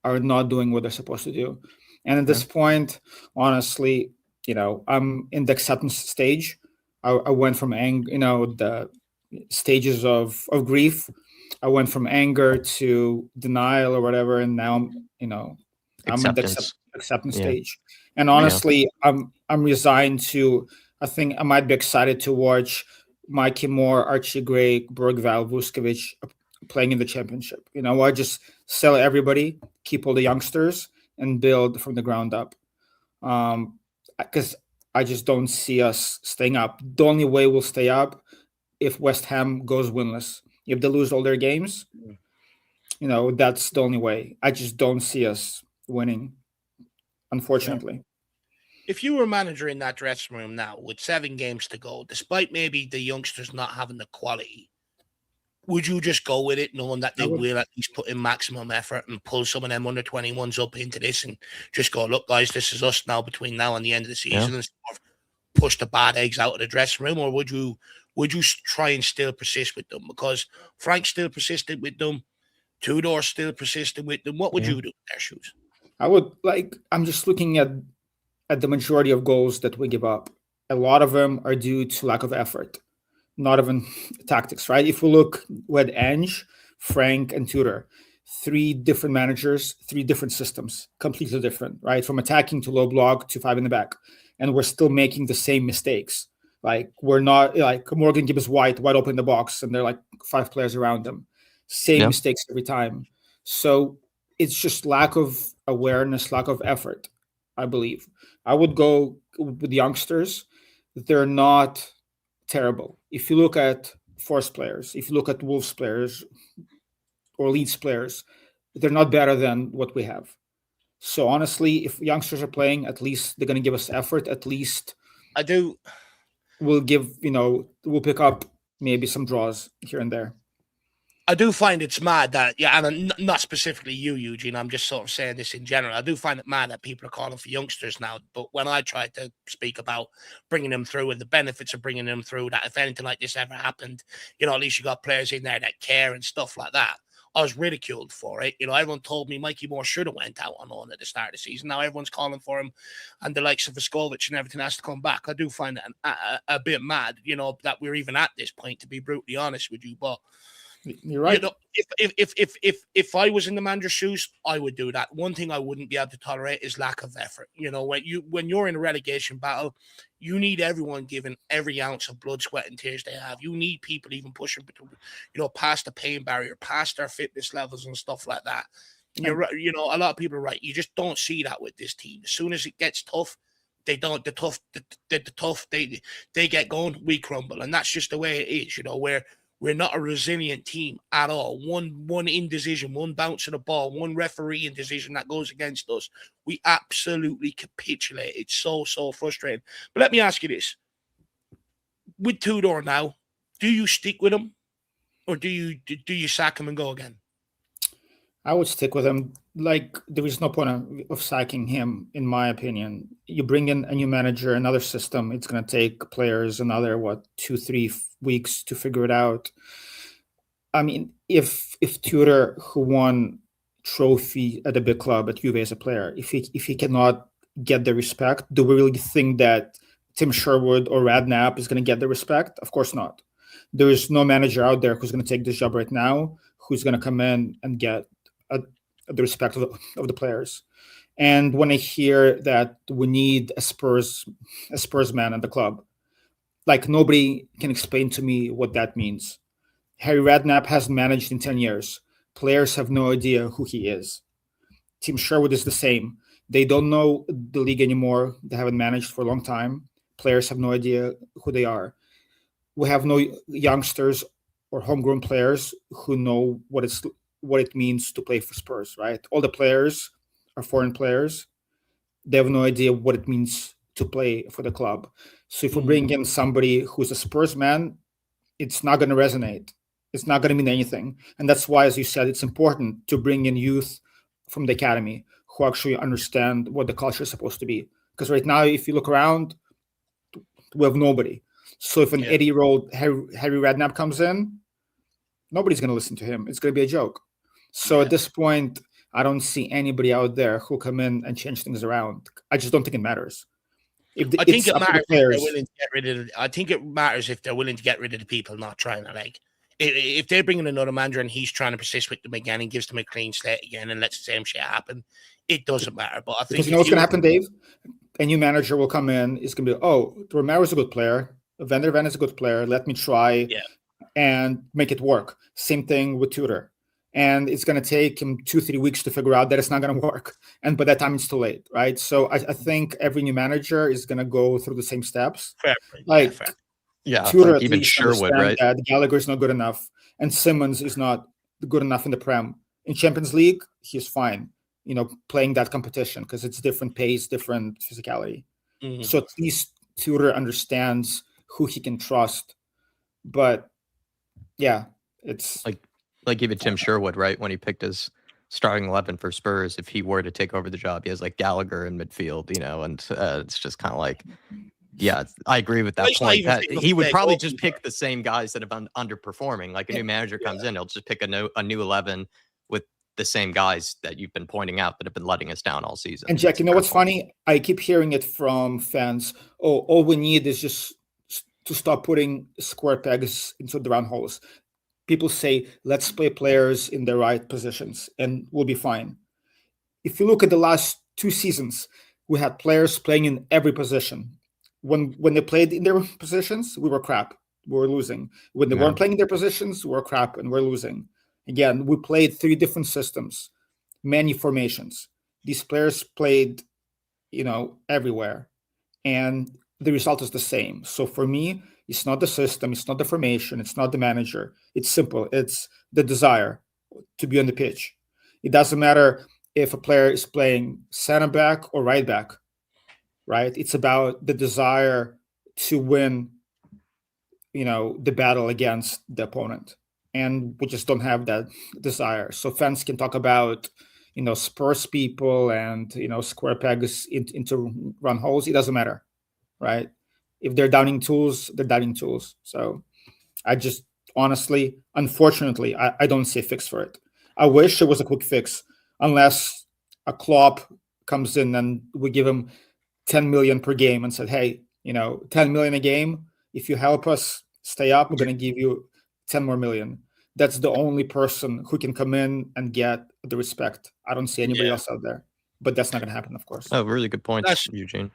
are not doing what they're supposed to do. And at this point, honestly, I'm in the acceptance stage. I went from the stages of grief. I went from anger to denial or whatever, and now I'm in the acceptance stage. And honestly, I'm resigned to. I think I might be excited to watch Mikey Moore, Archie Gray, Bergvall, Vuskovic playing in the championship. I just sell everybody, keep all the youngsters, and build from the ground up. Because I just don't see us staying up. The only way we'll stay up if West Ham goes winless. If they lose all their games, that's the only way. I just don't see us winning, unfortunately. If you were manager in that dressing room now with 7 games to go, despite maybe the youngsters not having the quality, would you just go with it knowing that they will at least put in maximum effort and pull some of them under 21s up into this and just go, look, guys, this is us now between now and the end of the season, and push the bad eggs out of the dressing room? Or would you try and still persist with them? Because Frank's still persistent with them. Tudor's still persistent with them. What would you do in their shoes? I would I'm just looking at the majority of goals that we give up. A lot of them are due to lack of effort, not even tactics, right? If we look with Ange, Frank, and Tudor, 3 different managers, 3 different systems, completely different, right? From attacking to low block to 5 in the back. And we're still making the same mistakes. Like, we're not, like, Morgan Gibbs wide open in the box, and there are like 5 players around them. Same mistakes every time. So it's just lack of awareness, lack of effort, I believe. I would go with the youngsters. They're not terrible. If you look at Forest players, if you look at Wolves players or Leeds players, they're not better than what we have. So honestly, if youngsters are playing, at least they're going to give us effort. At least we'll pick up maybe some draws here and there. I do find it's mad that, and not specifically you, Eugene, I'm just sort of saying this in general. I do find it mad that people are calling for youngsters now. But when I tried to speak about bringing them through and the benefits of bringing them through, that if anything like this ever happened, at least you got players in there that care and stuff like that, I was ridiculed for it. Everyone told me Mikey Moore should have went out on loan at the start of the season. Now everyone's calling for him, and the likes of Vescovic and everything has to come back. I do find that a bit mad, that we're even at this point, to be brutally honest with you. But you're right. If I was in the manager's shoes, I would do that. One thing I wouldn't be able to tolerate is lack of effort. When you're in a relegation battle, you need everyone giving every ounce of blood, sweat, and tears they have. You need people even pushing, past the pain barrier, past their fitness levels and stuff like that. You're right. A lot of people are right. You just don't see that with this team. As soon as it gets tough, they don't. The tough. They get going. We crumble, and that's just the way it is. We're not a resilient team at all. One indecision, one bounce of the ball, one referee indecision that goes against us, we absolutely capitulate. It's so frustrating. But let me ask you this. With Tudor now, do you stick with him, or do you sack him and go again? I would stick with him. Like, there is no point of sacking him, in my opinion. You bring in a new manager, another system. It's going to take players another 2-3 weeks to figure it out. I mean, if Tudor, who won trophy at a big club at Juve as a player, if he cannot get the respect, do we really think that Tim Sherwood or Radknapp is going to get the respect? Of course not. There is no manager out there who's going to take this job right now, who's going to come in and get the respect of the players. And when I hear that we need a Spurs man in the club, like, nobody can explain to me what that means. Harry Radknapp hasn't managed in 10 years. Players have no idea who he is. Tim Sherwood is the same. They don't know the league anymore. They haven't managed for a long time. Players have no idea who they are. We have no youngsters or homegrown players who know what it means to play for Spurs, right? All the players are foreign players. They have no idea what it means to play for the club. So if we bring in somebody who's a Spurs man, it's not going to resonate. It's not going to mean anything. And that's why, as you said, it's important to bring in youth from the academy who actually understand what the culture is supposed to be. Because right now, if you look around, we have nobody. So if an 80-year-old Harry Radknapp comes in, nobody's going to listen to him. It's going to be a joke. So at this point, I don't see anybody out there who come in and change things around. I just don't think it matters. I think it matters if they're willing to get rid of. I think it matters if they're willing to get rid of the people not trying to, like. If they're bringing another manager and he's trying to persist with them again and gives them a clean slate again and lets the same shit happen, it doesn't matter. But I think, because you know what's going to happen, Dave? A new manager will come in. It's going to be, Romero's a good player. Van der Ven is a good player. Let me try and make it work. Same thing with Tudor. And it's going to take him 2-3 weeks to figure out that it's not going to work. And by that time, it's too late, right? So I think every new manager is going to go through the same steps. Fair. Yeah, Tudor like at even least Sherwood, understand right? that Gallagher is not good enough, and Simmons is not good enough in the Prem. In Champions League, he's fine, playing that competition because it's different pace, different physicality. So at least Tudor understands who he can trust. But yeah, it's like even Tim Sherwood, right? When he picked his starting 11 for Spurs, if he were to take over the job, he has like Gallagher in midfield, and it's just kind of like, yeah, I agree with that He's not point. even That fit enough he to would play probably goalkeeper. just pick the same guys that have been underperforming. Like a new manager comes in, he'll just pick a new 11 with the same guys that you've been pointing out that have been letting us down all season. And Jack, That's you know what's incredible. funny? I keep hearing it from fans. Oh, all we need is just to stop putting square pegs into the round holes. People say, let's play players in the right positions and we'll be fine. If you look at the last 2 seasons, we had players playing in every position. When they played in their positions, we were crap. We were losing. When they weren't playing in their positions, we were crap and we're losing. Again, we played 3 different systems, many formations. These players played, everywhere. And the result is the same. So for me, it's not the system, it's not the formation, it's not the manager. It's simple. It's the desire to be on the pitch. It doesn't matter if a player is playing center back or right back, right? It's about the desire to win, the battle against the opponent. And we just don't have that desire. So fans can talk about, Spurs people and, square pegs into run holes. It doesn't matter, right? If they're downing tools, they're downing tools. So I just honestly, unfortunately, I don't see a fix for it. I wish it was a quick fix, unless a Klopp comes in and we give him 10 million per game and said, hey, 10 million a game. If you help us stay up, we're going to give you 10 more million. That's the only person who can come in and get the respect. I don't see anybody else out there, but that's not going to happen, of course. Oh, really good points, Eugene.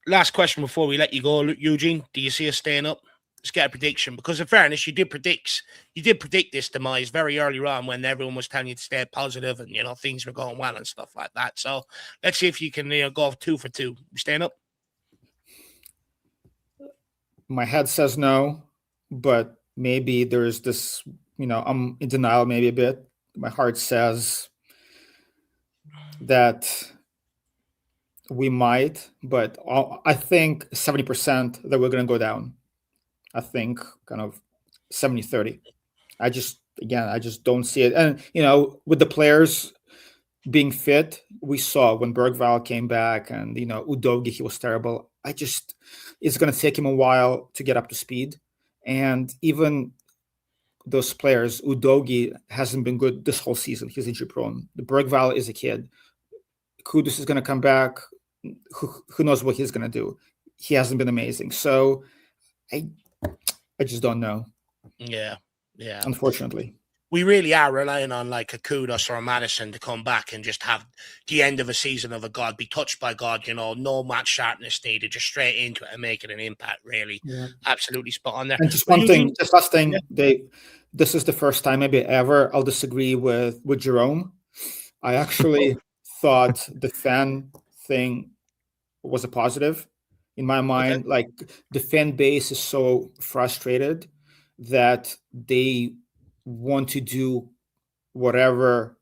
Last question before we let you go, Eugene. Do you see us staying up? Let's get a prediction, because in fairness, you did predict this demise very early on when everyone was telling you to stay positive and things were going well and stuff like that. So let's see if you can go 2 for 2. You staying up? My head says no, but maybe there's this, I'm in denial maybe a bit. My heart says that we might, but I think 70% that we're going to go down. I think kind of 70-30. I just don't see it. And, with the players being fit, we saw when Bergvall came back and, Udogie, he was terrible. It's going to take him a while to get up to speed. And even those players, Udogie hasn't been good this whole season. He's injury prone. The Bergvall is a kid. Kudus is going to come back. Who knows what he's going to do? He hasn't been amazing. So I just don't know. Yeah. Unfortunately. We really are relying on like a Kudus or a Madison to come back and just have the end of a season of a God, be touched by God, no match sharpness needed, just straight into it and make it an impact, really. Yeah. Absolutely spot on there. And just one thing, just last thing, Dave, this is the first time maybe ever I'll disagree with Jerome. I actually thought the fan thing was a positive in my mind. Okay. Like the fan base is so frustrated that they want to do whatever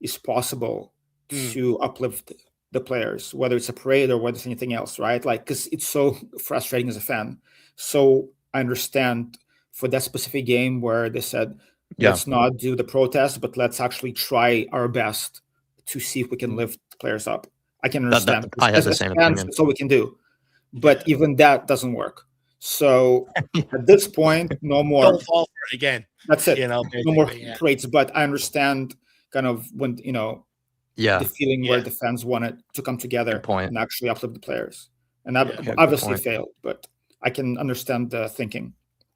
is possible to uplift the players, whether it's a parade or whether it's anything else, right? Like, because it's so frustrating as a fan. So I understand for that specific game where they said, let's not do the protest, but let's actually try our best to see if we can lift players up. I can understand. I have the same opinion. That's all we can do. But even that doesn't work. So at this point, no more. Don't fall for it again. That's it. No more parades. But I understand kind of when, the feeling where the fans wanted to come together and actually uplift the players. And obviously failed, but I can understand the thinking.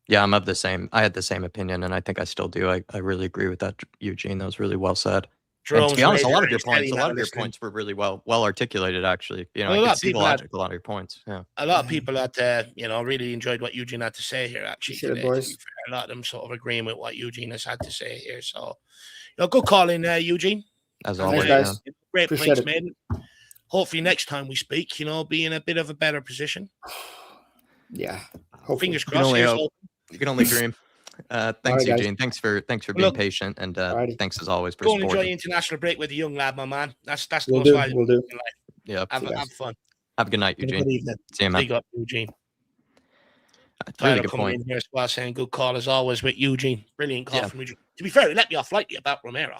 Yeah, I had the same opinion, and I think I still do. I really agree with that, Eugene. That was really well said. And to be honest, a lot of your points were really well articulated, actually. I could see the logic of a lot of your points. Yeah. A lot of people had really enjoyed what Eugene had to say here, actually. Today, boys. A lot of them sort of agreeing with what Eugene has had to say here. So, good call in there, Eugene. As always, guys. Great points, mate. Hopefully next time we speak, be in a bit of a better position. Yeah. Hopefully. Fingers You can crossed. only Here's hope. hope. You can only dream. Thanks, All right, guys. Eugene. Thanks for being Look, patient, and alrighty. thanks as always for Go and enjoy supporting. international break with the young lad, my man. That's the We'll most do. valuable We'll do. thing in life. Yeah. Have fun. Have a good night, Have a Eugene. good evening. See you, man. Big up, Eugene. Really Tyler good coming point. in here as well, saying good call as always with Eugene. Brilliant call Yeah. from Eugene. To be fair, he let me off lightly about Romero.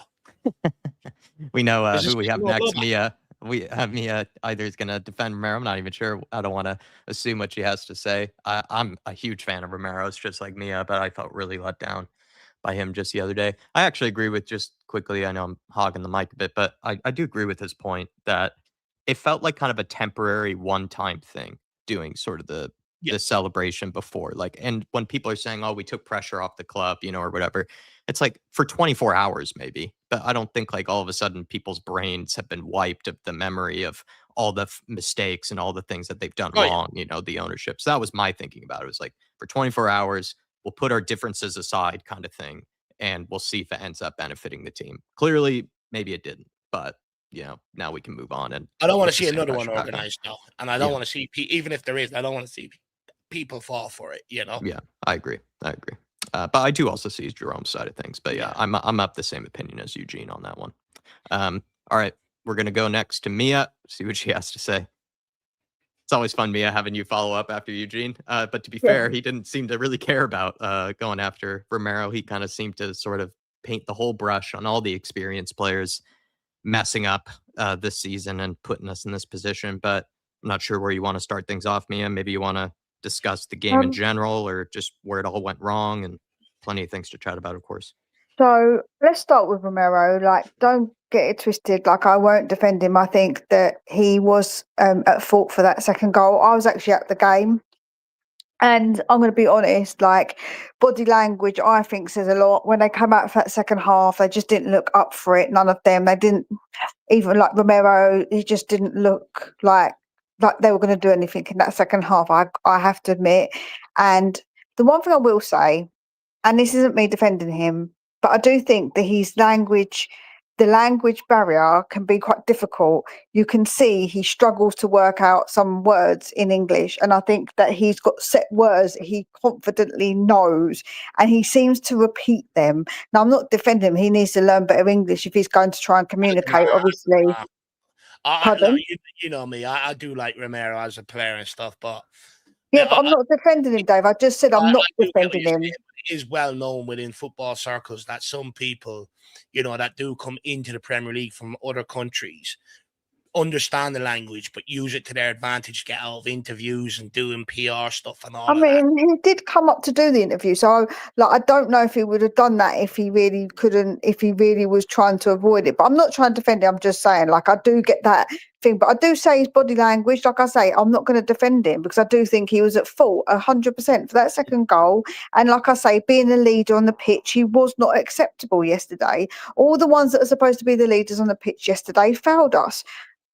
We know Is this who we have no next. blowback? Mia. We have Mia either is going to defend Romero. I'm not even sure. I don't want to assume what she has to say. I'm a huge fan of Romero's, just like Mia, but I felt really let down by him just the other day. I actually agree with, just quickly, I know I'm hogging the mic a bit, but I do agree with his point that it felt like kind of a temporary one-time thing, doing sort of the celebration before. Like, and when people are saying, oh, we took pressure off the club, or whatever, it's like for 24 hours maybe. But I don't think like all of a sudden people's brains have been wiped of the memory of all the mistakes and all the things that they've done wrong, the ownership. So that was my thinking about it. It was like, for 24 hours, we'll put our differences aside kind of thing, and we'll see if it ends up benefiting the team. Clearly, maybe it didn't, but now we can move on. And I don't want put to the see same another one pressure back on. organized now, and I don't want to see even if there is, I don't want to see people fall for it. Yeah, I agree. But I do also see Jerome's side of things. But I'm up the same opinion as Eugene on that one. All right, we're gonna go next to Mia. See what she has to say. It's always fun, Mia, having you follow up after Eugene. But to be fair, he didn't seem to really care about going after Romero. He kind of seemed to sort of paint the whole brush on all the experienced players messing up this season and putting us in this position. But I'm not sure where you want to start things off, Mia. Maybe you want to discuss the game in general, or just where it all went wrong, and plenty of things to chat about, of course. So let's start with Romero. Like, don't get it twisted. Like, I won't defend him. I think that he was at fault for that second goal. I was actually at the game. And I'm going to be honest, like, body language, I think, says a lot. When they come out for that second half, they just didn't look up for it. None of them. They didn't, even like Romero, he just didn't look like they were going to do anything in that second half, I have to admit. And the one thing I will say, and this isn't me defending him, but I do think that the language barrier can be quite difficult. You can see he struggles to work out some words in English. And I think that he's got set words that he confidently knows, and he seems to repeat them. Now, I'm not defending him. He needs to learn better English if he's going to try and communicate, obviously. You know me. I do like Romero as a player and stuff, but... Yeah, but I'm not defending him, Dave. I just said I'm not defending him. It is well known within football circles that some people, that do come into the Premier League from other countries, understand the language, but use it to their advantage, get out of interviews and doing PR stuff and all. I mean, he did come up to do the interview, so I don't know if he would have done that if he really couldn't, if he really was trying to avoid it. But I'm not trying to defend him. I'm just saying, I do get that thing, but I do say his body language. Like I say, I'm not going to defend him because I do think he was at fault 100% for that second goal. And like I say, being a leader on the pitch, he was not acceptable yesterday. All the ones that are supposed to be the leaders on the pitch yesterday failed us.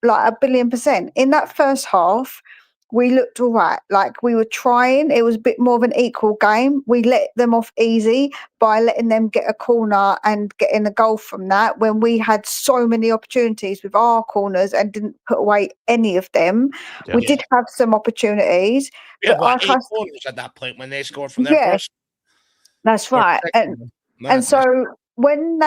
1,000,000,000%. In that first half, we looked all right. We were trying. It was a bit more of an equal game. We let them off easy by letting them get a corner and getting a goal from that, when we had so many opportunities with our corners and didn't put away any of them. We did have some opportunities. We had 8 corners at that point when they scored from their first. That's right. And so when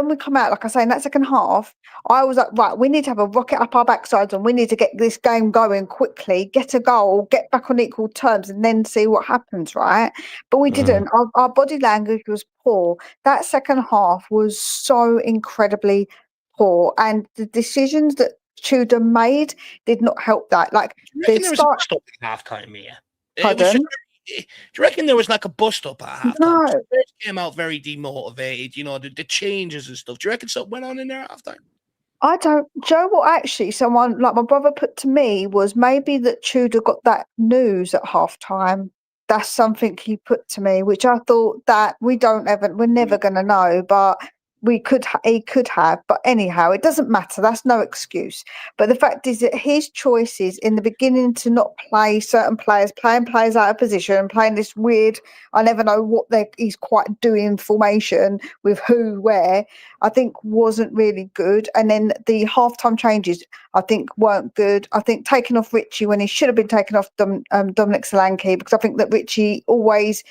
we come out, like I say, in that second half, I was like, right, we need to have a rocket up our backsides and we need to get this game going quickly, get a goal, get back on equal terms, and then see what happens, right? But we didn't. Our body language was poor. That second half was so incredibly poor, and the decisions that Tudor made did not help that. Do you reckon there was a bust up at half time, Mia? Pardon? Do you reckon there was a bust up at half time? No. Spurs came out very demotivated, the changes and stuff. Do you reckon something went on in there at half time? I don't. Joe, what actually someone like my brother put to me was maybe that Tudor got that news at half time. That's something he put to me, which I thought that we're never going to know. But he could have, but anyhow, it doesn't matter. That's no excuse. But the fact is that his choices in the beginning to not play certain players, playing players out of position, playing this weird, I never know what he's quite doing formation with who, where, I think wasn't really good. And then the halftime changes, I think, weren't good. I think taking off Richie when he should have been taken off Dominic Solanke, because I think that Richie always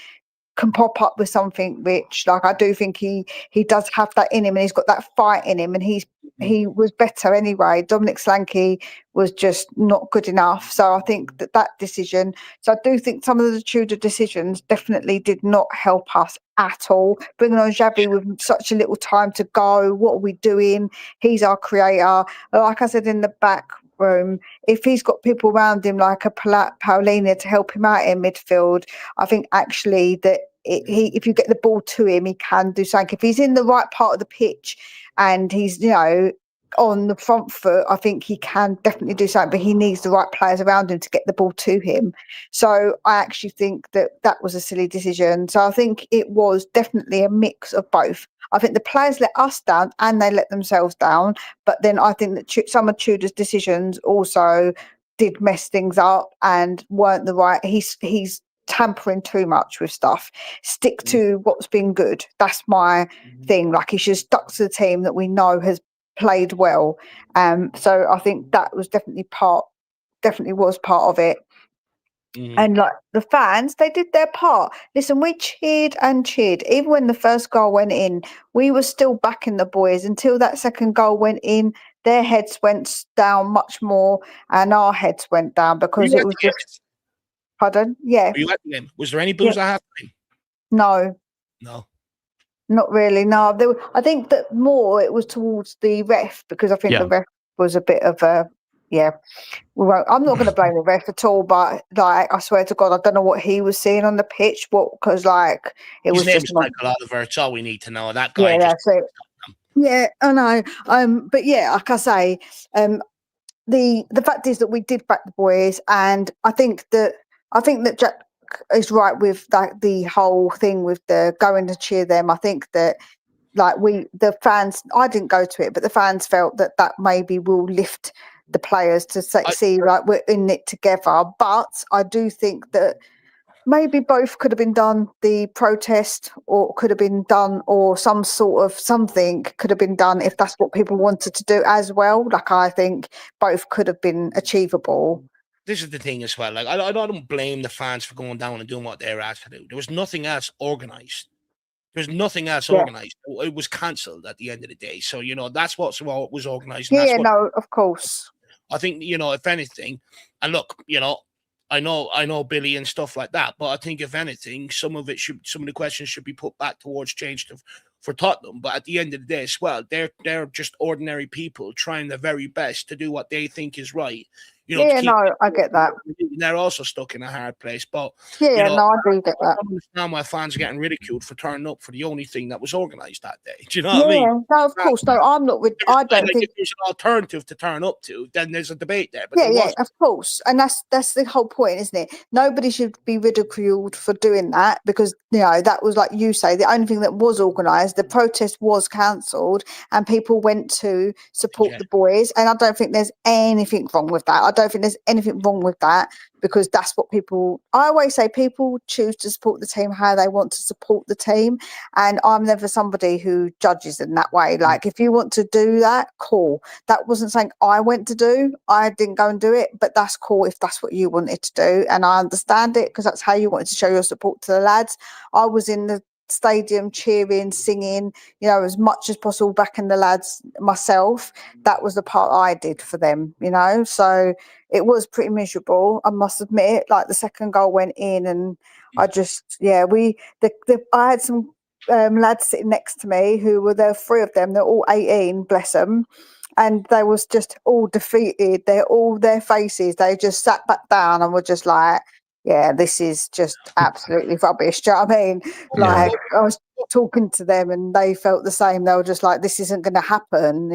can pop up with something, which, like, I do think he does have that in him, and he's got that fight in him, and he was better anyway. Dominic Solanke was just not good enough. So I think that decision. So I do think some of the Tudor decisions definitely did not help us at all. Bringing on Xavi with such a little time to go. What are we doing? He's our creator. Like I said in the back room, if he's got people around him like a Paulina to help him out in midfield, I think actually that if you get the ball to him, he can do something. If he's in the right part of the pitch and he's, on the front foot, I think he can definitely do something, but he needs the right players around him to get the ball to him. So I actually think that was a silly decision. So I think it was definitely a mix of both. I think the players let us down and they let themselves down, but then I think that some of Tudor's decisions also did mess things up and weren't the right. He's tampering too much with stuff. Stick to what's been good. That's my thing. Like, he should have stuck to the team that we know has played well. So I think that was definitely was part of it. And like the fans, they did their part. Listen, we cheered and cheered. Even when the first goal went in, we were still backing the boys until that second goal went in. Their heads went down much more, and our heads went down because it was just. Pardon? Yeah. Were you at the game? Was there any booze at halftime? No. No. Not really. No. I think that more it was towards the ref, because I think the ref was a bit of a. Yeah, I'm not going to blame the ref at all, but like, I swear to God, I don't know what he was seeing on the pitch. Because like it His was just Michael Oliver. It's all we need to know. That guy. Yeah, that's it. Yeah, I know. But yeah, like I say, the fact is that we did back the boys, and I think that Jack is right with that, the whole thing with the going to cheer them. I think that like the fans, I didn't go to it, but the fans felt that maybe will lift the players to see like we're in it together. But I do think that maybe both could have been done. The protest or could have been done, or some sort of something could have been done if that's what people wanted to do as well. Like, I think both could have been achievable. This is the thing as well. Like, I don't blame the fans for going down and doing what they were asked to do. There was nothing else organised. It was cancelled at the end of the day. So, that's what was organised. Yeah, no, of course. I think, if anything, and look, I know Billy and stuff like that, but I think if anything, some of the questions should be put back towards change for Tottenham. But at the end of the day as well, they're just ordinary people trying their very best to do what they think is right. I get that. They're also stuck in a hard place, but I do get that. I don't understand why fans are getting ridiculed for turning up for the only thing that was organised that day. Do you know what I mean? No, of course. No, I'm not with. I don't think if there's an alternative to turn up to, then there's a debate there. But of course, and that's the whole point, isn't it? Nobody should be ridiculed for doing that, because that was, like you say, the only thing that was organised. The protest was cancelled, and people went to support the boys, and I don't think there's anything wrong with that. I don't think there's anything wrong with that, because that's what I always say, people choose to support the team how they want to support the team, and I'm never somebody who judges in that way. Like, if you want to do that, cool. That wasn't something I went to do. I didn't go and do it, but that's cool if that's what you wanted to do, and I understand it, because that's how you wanted to show your support to the lads. I was in the stadium cheering, singing, as much as possible, backing the lads myself. That was the part I did for them, so it was pretty miserable, I must admit. Like, the second goal went in, and I just I had some lads sitting next to me who were there, 3 of them, they're all 18, bless them, and they was just all defeated. Their faces, they just sat back down and were just like, yeah, this is just absolutely rubbish. Do you know what I mean? Like, I was talking to them and they felt the same. They were just like, this isn't going to happen,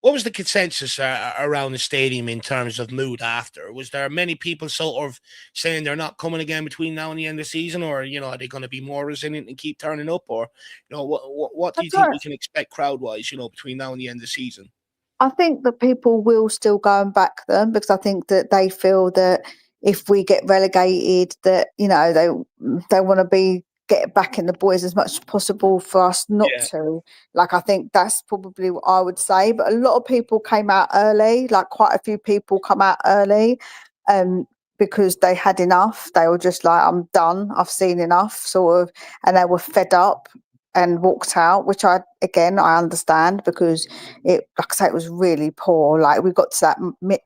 what was the consensus around the stadium in terms of mood after? Was there many people sort of saying they're not coming again between now and the end of the season, or are they going to be more resilient and keep turning up, or what do you think we can expect crowd wise, between now and the end of the season? I think that people will still go and back them because I think that they feel that if we get relegated, that they want to get back in the boys as much as possible for us not to. Like, I think that's probably what I would say. But a lot of people came out early, like quite a few people come out early, because they had enough. They were just like, I'm done. I've seen enough, sort of, and they were fed up and walked out, which I understand because like I say, it was really poor. Like, we got to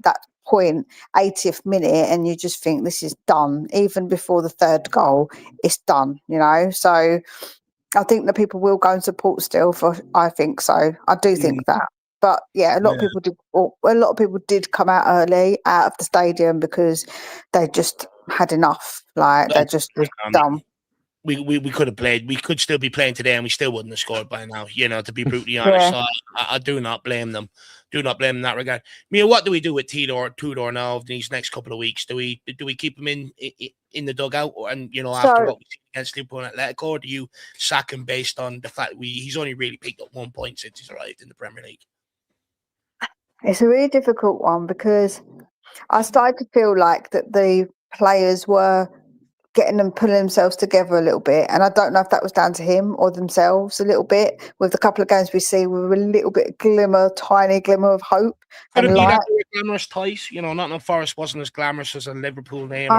that point, 80th minute, and you just think this is done. Even before the third goal, it's done, So I think that people will go and support still. I think so. I do think that. But yeah, a lot of people did come out early out of the stadium because they just had enough. Like, they just was done. We could have played. We could still be playing today, and we still wouldn't have scored by now. To be brutally honest, so I do not blame them. Do not blame them in that regard. Mia, what do we do with Tudor now over these next couple of weeks? Do we keep him in the dugout, and after what we see against Liverpool and Atletico, or do you sack him based on the fact he's only really picked up 1 point since he's arrived in the Premier League? It's a really difficult one because I started to feel like that the players were getting them, pulling themselves together a little bit, and I don't know if that was down to him or themselves a little bit. With a couple of games we see, with a little bit tiny glimmer of hope. Could it be that they were glamorous ties? Nottingham Forest wasn't as glamorous as a Liverpool name.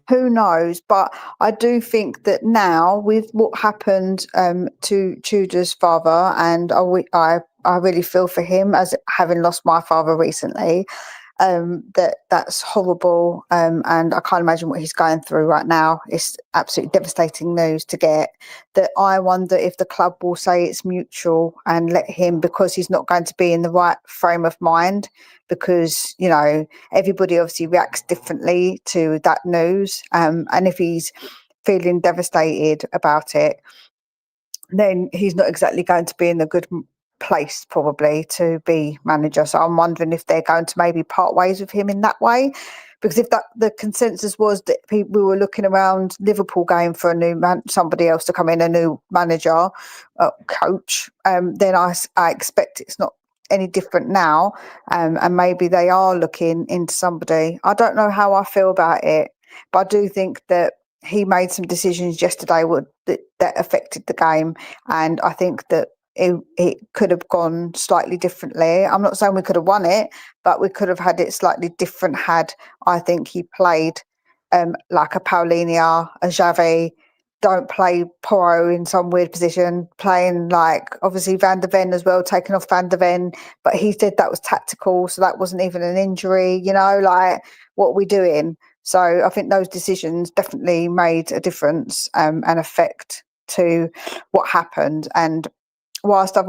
Who knows? But I do think that now, with what happened to Tudor's father, and I really feel for him as having lost my father recently. That's horrible, and I can't imagine what he's going through right now. It's absolutely devastating news to get. That I wonder if the club will say it's mutual and let him, because he's not going to be in the right frame of mind, because everybody obviously reacts differently to that news, and if he's feeling devastated about it, then he's not exactly going to be in a good place probably to be manager. So I'm wondering if they're going to maybe part ways with him in that way, because if the consensus was that we were looking around Liverpool going for a new somebody else to come in, a new manager, coach, then I expect it's not any different now, and maybe they are looking into somebody. I don't know how I feel about it, but I do think that he made some decisions yesterday that affected the game, and I think that it could have gone slightly differently. I'm not saying we could have won it, but we could have had it slightly different had, I think, he played like a Paulinho, a Xavi. Don't play Porro in some weird position, playing like obviously Van der Ven as well, taking off Van der Ven, but he said that was tactical, so that wasn't even an injury, like what are we doing? So I think those decisions definitely made a difference and effect to what happened. And whilst I've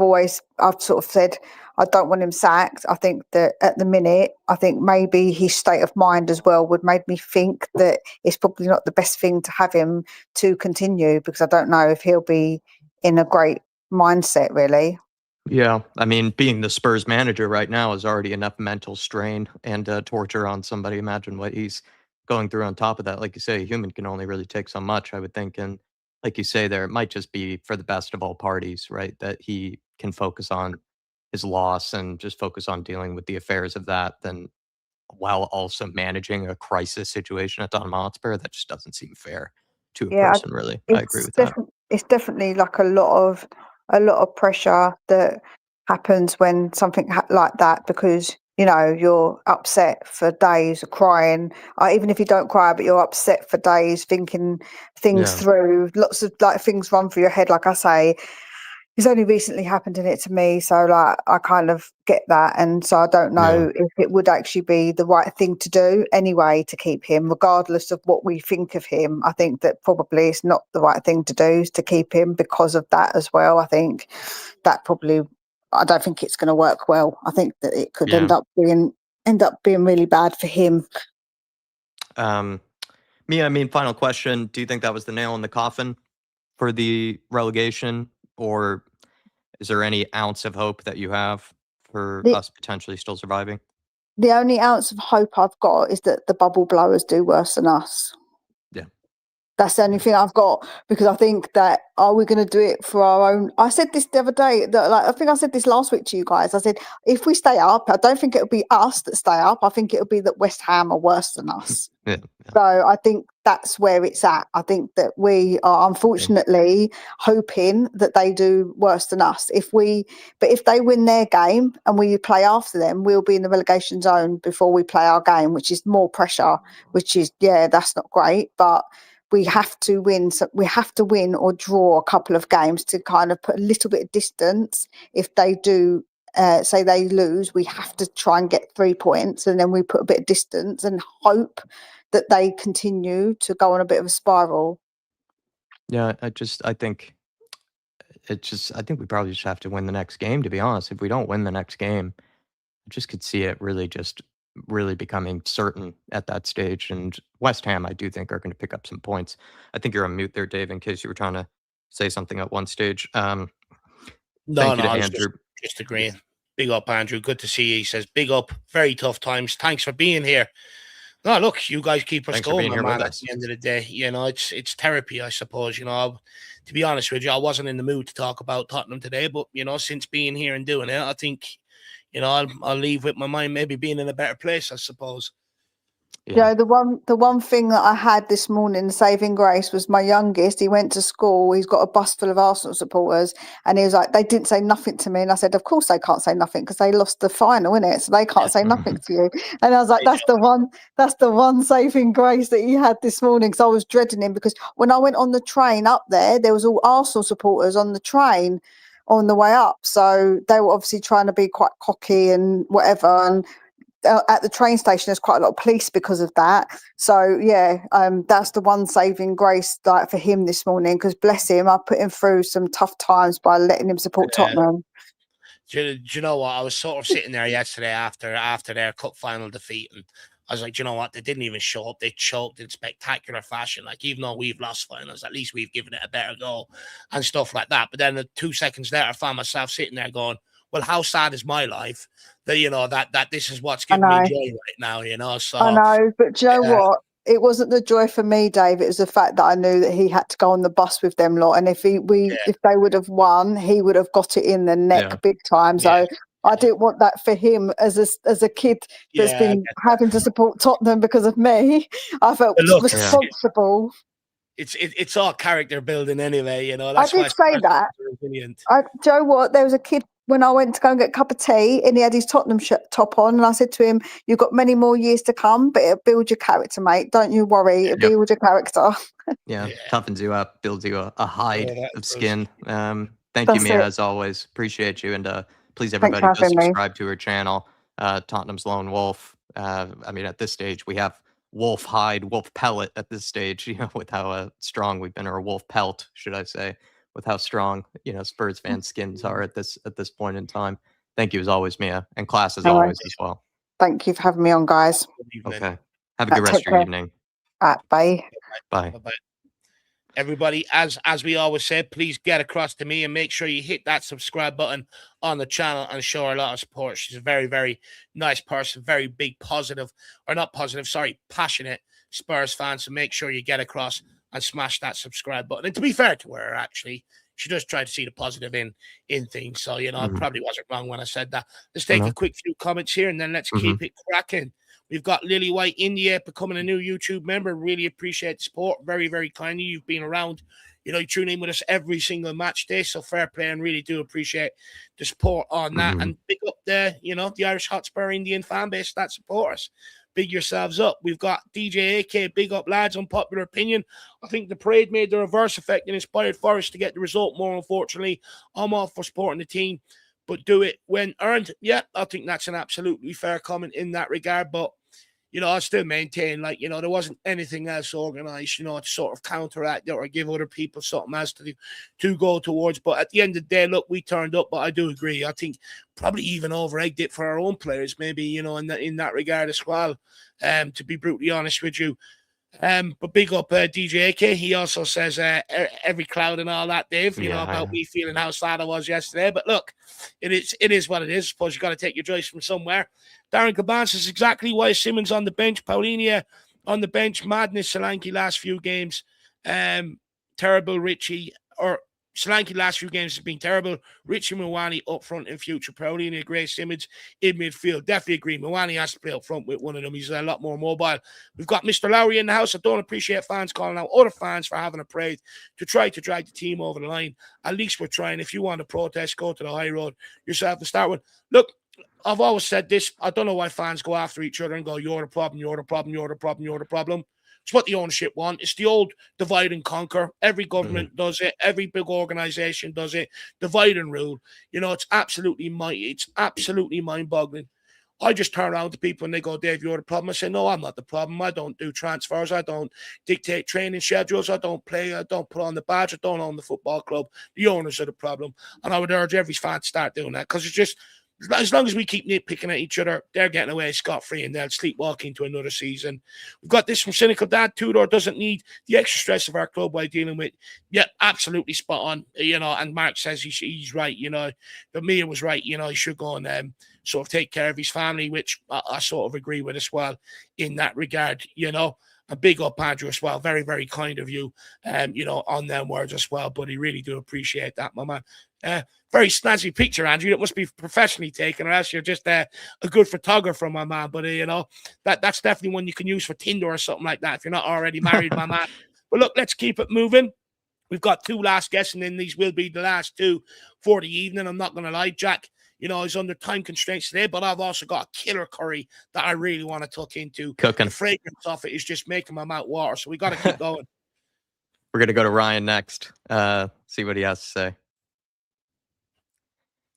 sort of said I don't want him sacked, I think that at the minute, I think maybe his state of mind as well would make me think that it's probably not the best thing to have him to continue, because I don't know if he'll be in a great mindset, really. Yeah, I mean, being the Spurs manager right now is already enough mental strain and torture on somebody. Imagine what he's going through on top of that. Like you say, a human can only really take so much, I would think. And like you say there, it might just be for the best of all parties, right? That he can focus on his loss and just focus on dealing with the affairs of that, then while also managing a crisis situation at Tottenham Hotspur. That just doesn't seem fair to a person, really. I agree with that. It's definitely like a lot of pressure that happens when something like that, because you're upset for days, crying. Even if you don't cry, but you're upset for days, thinking things through. Lots of things run through your head. Like I say, it's only recently happened in it to me, so I kind of get that, and so I don't know if it would actually be the right thing to do anyway to keep him, regardless of what we think of him. I think that probably it's not the right thing to do to keep him because of that as well. I think that I don't think it's going to work well. I think that it could end up being really bad for him. Mia, I mean, final question: do you think that was the nail in the coffin for the relegation, or is there any ounce of hope that you have for The- us potentially still surviving. The only ounce of hope I've got is that the bubble blowers do worse than us. Yeah. That's the only thing I've got, because I think that, are we going to do it for our own? I said this the other day, that, like, I think I said this last week to you guys. I said, if we stay up, I don't think it'll be us that stay up. I think it'll be that West Ham are worse than us. Yeah. So I think that's where it's at. I think that we are unfortunately hoping that they do worse than us. But if they win their game and we play after them, we'll be in the relegation zone before we play our game, which is more pressure, which is, that's not great. But we have to win. So we have to win or draw a couple of games to kind of put a little bit of distance. If they do, say they lose, we have to try and get 3 points, and then we put a bit of distance and hope that they continue to go on a bit of a spiral. Yeah, I think we probably just have to win the next game, to be honest. If we don't win the next game, I just could see it really becoming certain at that stage. And West Ham, I do think, are going to pick up some points. I think you're on mute there, Dave, in case you were trying to say something at one stage. Thank you to Andrew. Just agreeing. Big up, Andrew. Good to see you. He says, big up. Very tough times. Thanks for being here. No, look, you guys keep us going, man. At the end of the day, it's therapy, I suppose. To be honest with you, I wasn't in the mood to talk about Tottenham today, but since being here and doing it, I think, I'll leave with my mind maybe being in a better place, I suppose. Yeah, the one thing that I had this morning, the saving grace, was my youngest. He went to school. He's got a bus full of Arsenal supporters, and he was like, they didn't say nothing to me. And I said, of course they can't say nothing, because they lost the final, innit? So they can't say nothing to you. And I was like, that's the one saving grace that he had this morning, because I was dreading him, because when I went on the train up there was all Arsenal supporters on the train on the way up. So they were obviously trying to be quite cocky and whatever. And at the train station, there's quite a lot of police because of that. So that's the one saving grace, like, for him this morning, because bless him, I put him through some tough times by letting him support Tottenham. Do you know what? I was sort of sitting there yesterday after their cup final defeat, and I was like, do you know what? They didn't even show up. They choked in spectacular fashion. Like, even though we've lost finals, at least we've given it a better go and stuff like that. But then 2 seconds later, I found myself sitting there going, well, how sad is my life that that this is what's giving me joy right now, so I know, but do you know what? It wasn't the joy for me, Dave. It was the fact that I knew that he had to go on the bus with them lot, and if they would have won, he would have got it in the neck big time. So I didn't want that for him as a kid that's been having to support Tottenham because of me. I felt responsible. It's all character building anyway, That's I did say that. Do you know what? There was a kid when I went to go and get a cup of tea, and he had his Tottenham top on, and I said to him, "You've got many more years to come, but it'll build your character, mate. Don't you worry. It'll build your character." Toughens you up, builds you a hide of skin. Thank you, Mia, as always. Appreciate you, and please, everybody, go subscribe to her channel, Tottenham's Lone Wolf. I mean, at this stage, we have wolf hide, wolf pellet at this stage, with how strong we've been, or wolf pelt, should I say, with how strong, Spurs fan skins are at this point in time. Thank you as always, Mia, and class as always as well. Thank you for having me on, guys. Okay. Have a good rest of your evening. Bye. Bye. Everybody, as we always say, please get across to me and make sure you hit that subscribe button on the channel and show her a lot of support. She's a very, very nice person, very big passionate Spurs fan. So make sure you get across and smash that subscribe button. And to be fair to her, actually, she does try to see the positive in things. So, I probably wasn't wrong when I said that. Let's take a quick few comments here, and then let's keep it cracking. We've got Lily White India becoming a new YouTube member. Really appreciate the support. Very, very kindly. You've been around. You tune in with us every single match day. So fair play, and really do appreciate the support on that. And big up the Irish Hotspur Indian fan base that support us. Big yourselves up. We've got DJ AK, big up lads, unpopular opinion. I think the parade made the reverse effect and inspired Forest to get the result more, unfortunately. I'm all for supporting the team, but do it when earned. Yeah, I think that's an absolutely fair comment in that regard. But I still maintain, there wasn't anything else organised, to sort of counteract it or give other people something else to go towards. But at the end of the day, look, we turned up, but I do agree. I think probably even over-egged it for our own players, maybe, in that regard as well, to be brutally honest with you. But big up DJ AK. He also says every cloud and all that, Dave. You know about me feeling how sad I was yesterday. But look, it is what it is. I suppose you got to take your choice from somewhere. Darren Caban says exactly why Simmons on the bench, Paulinia on the bench, madness. Solanke last few games, terrible. Richie or Solanke last few games has been terrible. Richie Mwani up front in future. Paulinia, Gray, Simmons in midfield. Definitely agree. Mwani has to play up front with one of them. He's a lot more mobile. We've got Mr. Lowry in the house. I don't appreciate fans calling out other fans for having a parade to try to drag the team over the line. At least we're trying. If you want to protest, go to the high road yourself to start with. Look, I've always said this. I don't know why fans go after each other and go, you're the problem, you're the problem, you're the problem, you're the problem. It's what the ownership want. It's the old divide and conquer. Every government does it. Every big organization does it. Divide and rule. You know, it's absolutely mind-boggling. I just turn around to people and they go, Dave, you're the problem. I say, no, I'm not the problem. I don't do transfers. I don't dictate training schedules. I don't play. I don't put on the badge. I don't own the football club. The owners are the problem. And I would urge every fan to start doing that because it's just, as long as we keep nitpicking at each other, they're getting away scot-free and they'll sleepwalk into another season. We've got this from Cynical Dad. Tudor doesn't need the extra stress of our club while dealing with. Yeah, absolutely spot on. You know, and Mark says he's right. You know, but Mia was right. You know, he should go and sort of take care of his family, which I sort of agree with as well in that regard. You know, a big up Andrew as well. Very, very kind of you, you know, on them words as well. But I really do appreciate that, my man. Very snazzy picture, Andrew. It must be professionally taken, or else you're just a good photographer, my man. But you know, that's definitely one you can use for Tinder or something like that if you're not already married, my man. But look, let's keep it moving. We've got two last guests, and then these will be the last two for the evening. I'm not going to lie, Jack. You know, he's under time constraints today, but I've also got a killer curry that I really want to tuck into. Cooking. The fragrance of it is just making my mouth water, so we got to keep going. We're going to go to Ryan next, see what he has to say.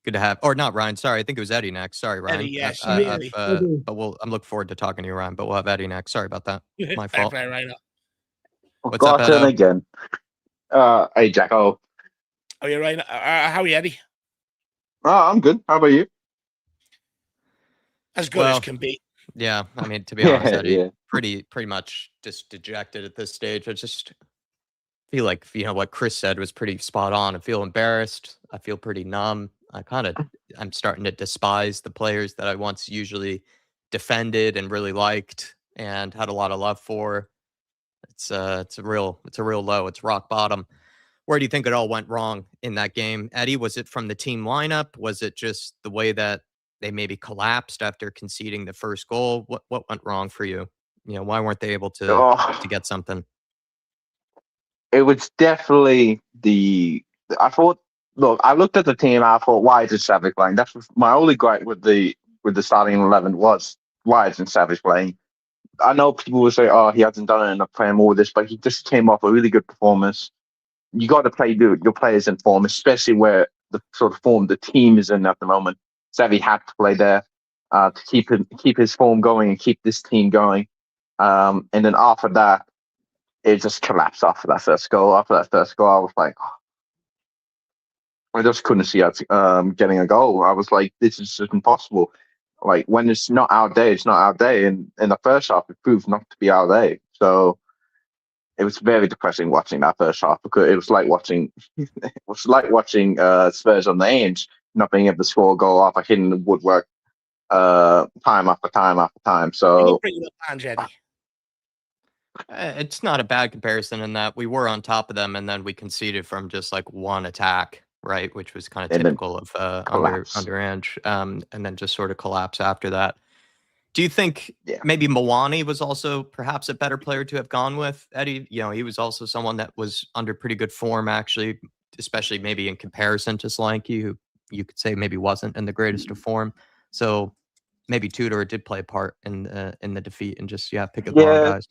Good to have, or not Ryan. Sorry, I think it was Eddie next. Sorry, Ryan. Eddie, yes. But I'm looking forward to talking to you, Ryan. But we'll have Eddie next. Sorry about that. My fault. Right up. What's up, Edo? Again. Hey, Jack. Oh, you're right. How are you, Eddie? I'm good. How about you? As good as can be. Yeah, I mean, to be honest, Eddie, pretty much just dejected at this stage. I just feel like, you know, what Chris said was pretty spot on. I feel embarrassed. I feel pretty numb. I'm starting to despise the players that I once usually defended and really liked and had a lot of love for. It's a real low. It's rock bottom. Where do you think it all went wrong in that game, Eddie? Was it from the team lineup? Was it just the way that they maybe collapsed after conceding the first goal? What went wrong for you? You know, why weren't they able to get something? It was definitely I thought. Look, I looked at the team. I thought, why isn't Savage playing? That's my only gripe with the starting 11 was, why isn't Savage playing? I know people will say, oh, he hasn't done enough playing all this, but he just came off a really good performance. You got to play your players in form, especially where the sort of form the team is in at the moment. Savvy had to play there to keep his form going and keep this team going. And then after that, it just collapsed after that first goal. After that first goal, I was like, I just couldn't see us getting a goal. I was like, this is just impossible. Like, when it's not our day, it's not our day. And in the first half, it proved not to be our day. So it was very depressing watching that first half, because it was like watching Spurs on the Ange not being able to score a goal off a hidden woodwork time after time after time. So it's not a bad comparison in that we were on top of them and then we conceded from just like one attack, right? Which was kind of typical of under Ange, and then just sort of collapse after that. Do you think maybe Mwani was also perhaps a better player to have gone with, Eddie? You know, he was also someone that was under pretty good form, actually, especially maybe in comparison to Solanke, who you could say maybe wasn't in the greatest of form. So maybe Tudor did play a part in the defeat and just pick up the wrong guys.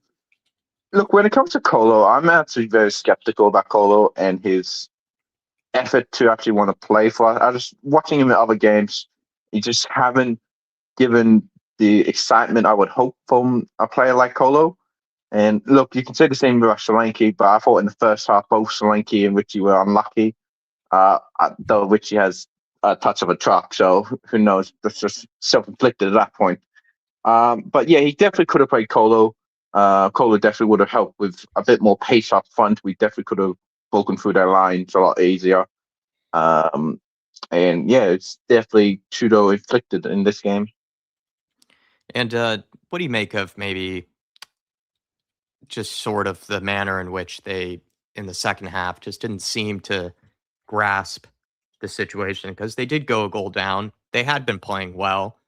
Look, when it comes to Kolo, I'm actually very skeptical about Kolo and his effort to actually want to play for us. I just watching him in other games, he just haven't given the excitement I would hope from a player like Kolo. And look, you can say the same about Solanke, but I thought in the first half both Solanke and Richie were unlucky. Though Richie has a touch of a truck, so who knows? That's just self-inflicted at that point. But yeah, he definitely could have played Kolo. Kohler definitely would have helped with a bit more pace up front. We definitely could have broken through their lines a lot easier. And yeah, it's definitely Tudor inflicted in this game. And what do you make of maybe just sort of the manner in which they, in the second half, just didn't seem to grasp the situation? Because they did go a goal down. They had been playing well.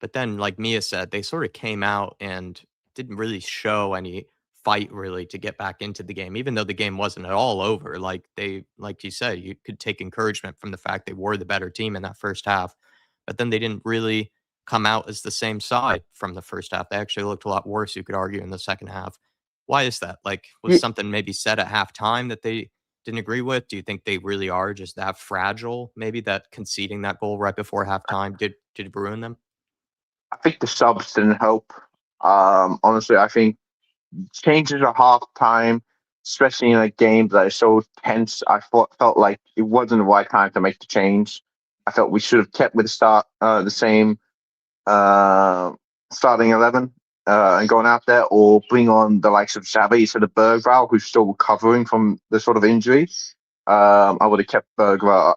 But then, like Mia said, they sort of came out and didn't really show any fight really to get back into the game, even though the game wasn't at all over. Like you said, you could take encouragement from the fact they were the better team in that first half. But then they didn't really come out as the same side from the first half. They actually looked a lot worse, you could argue, in the second half. Why is that? Like, was something maybe said at halftime that they didn't agree with? Do you think they really are just that fragile? Maybe that conceding that goal right before halftime did ruin them? I think the subs didn't help. Honestly, I think changes at halftime, especially in a game that is so tense, felt like it wasn't the right time to make the change. I felt we should have kept with the same starting 11 and going out there, or bring on the likes of Xavi instead of Bergvall, who's still recovering from the sort of injury. I would have kept Bergvall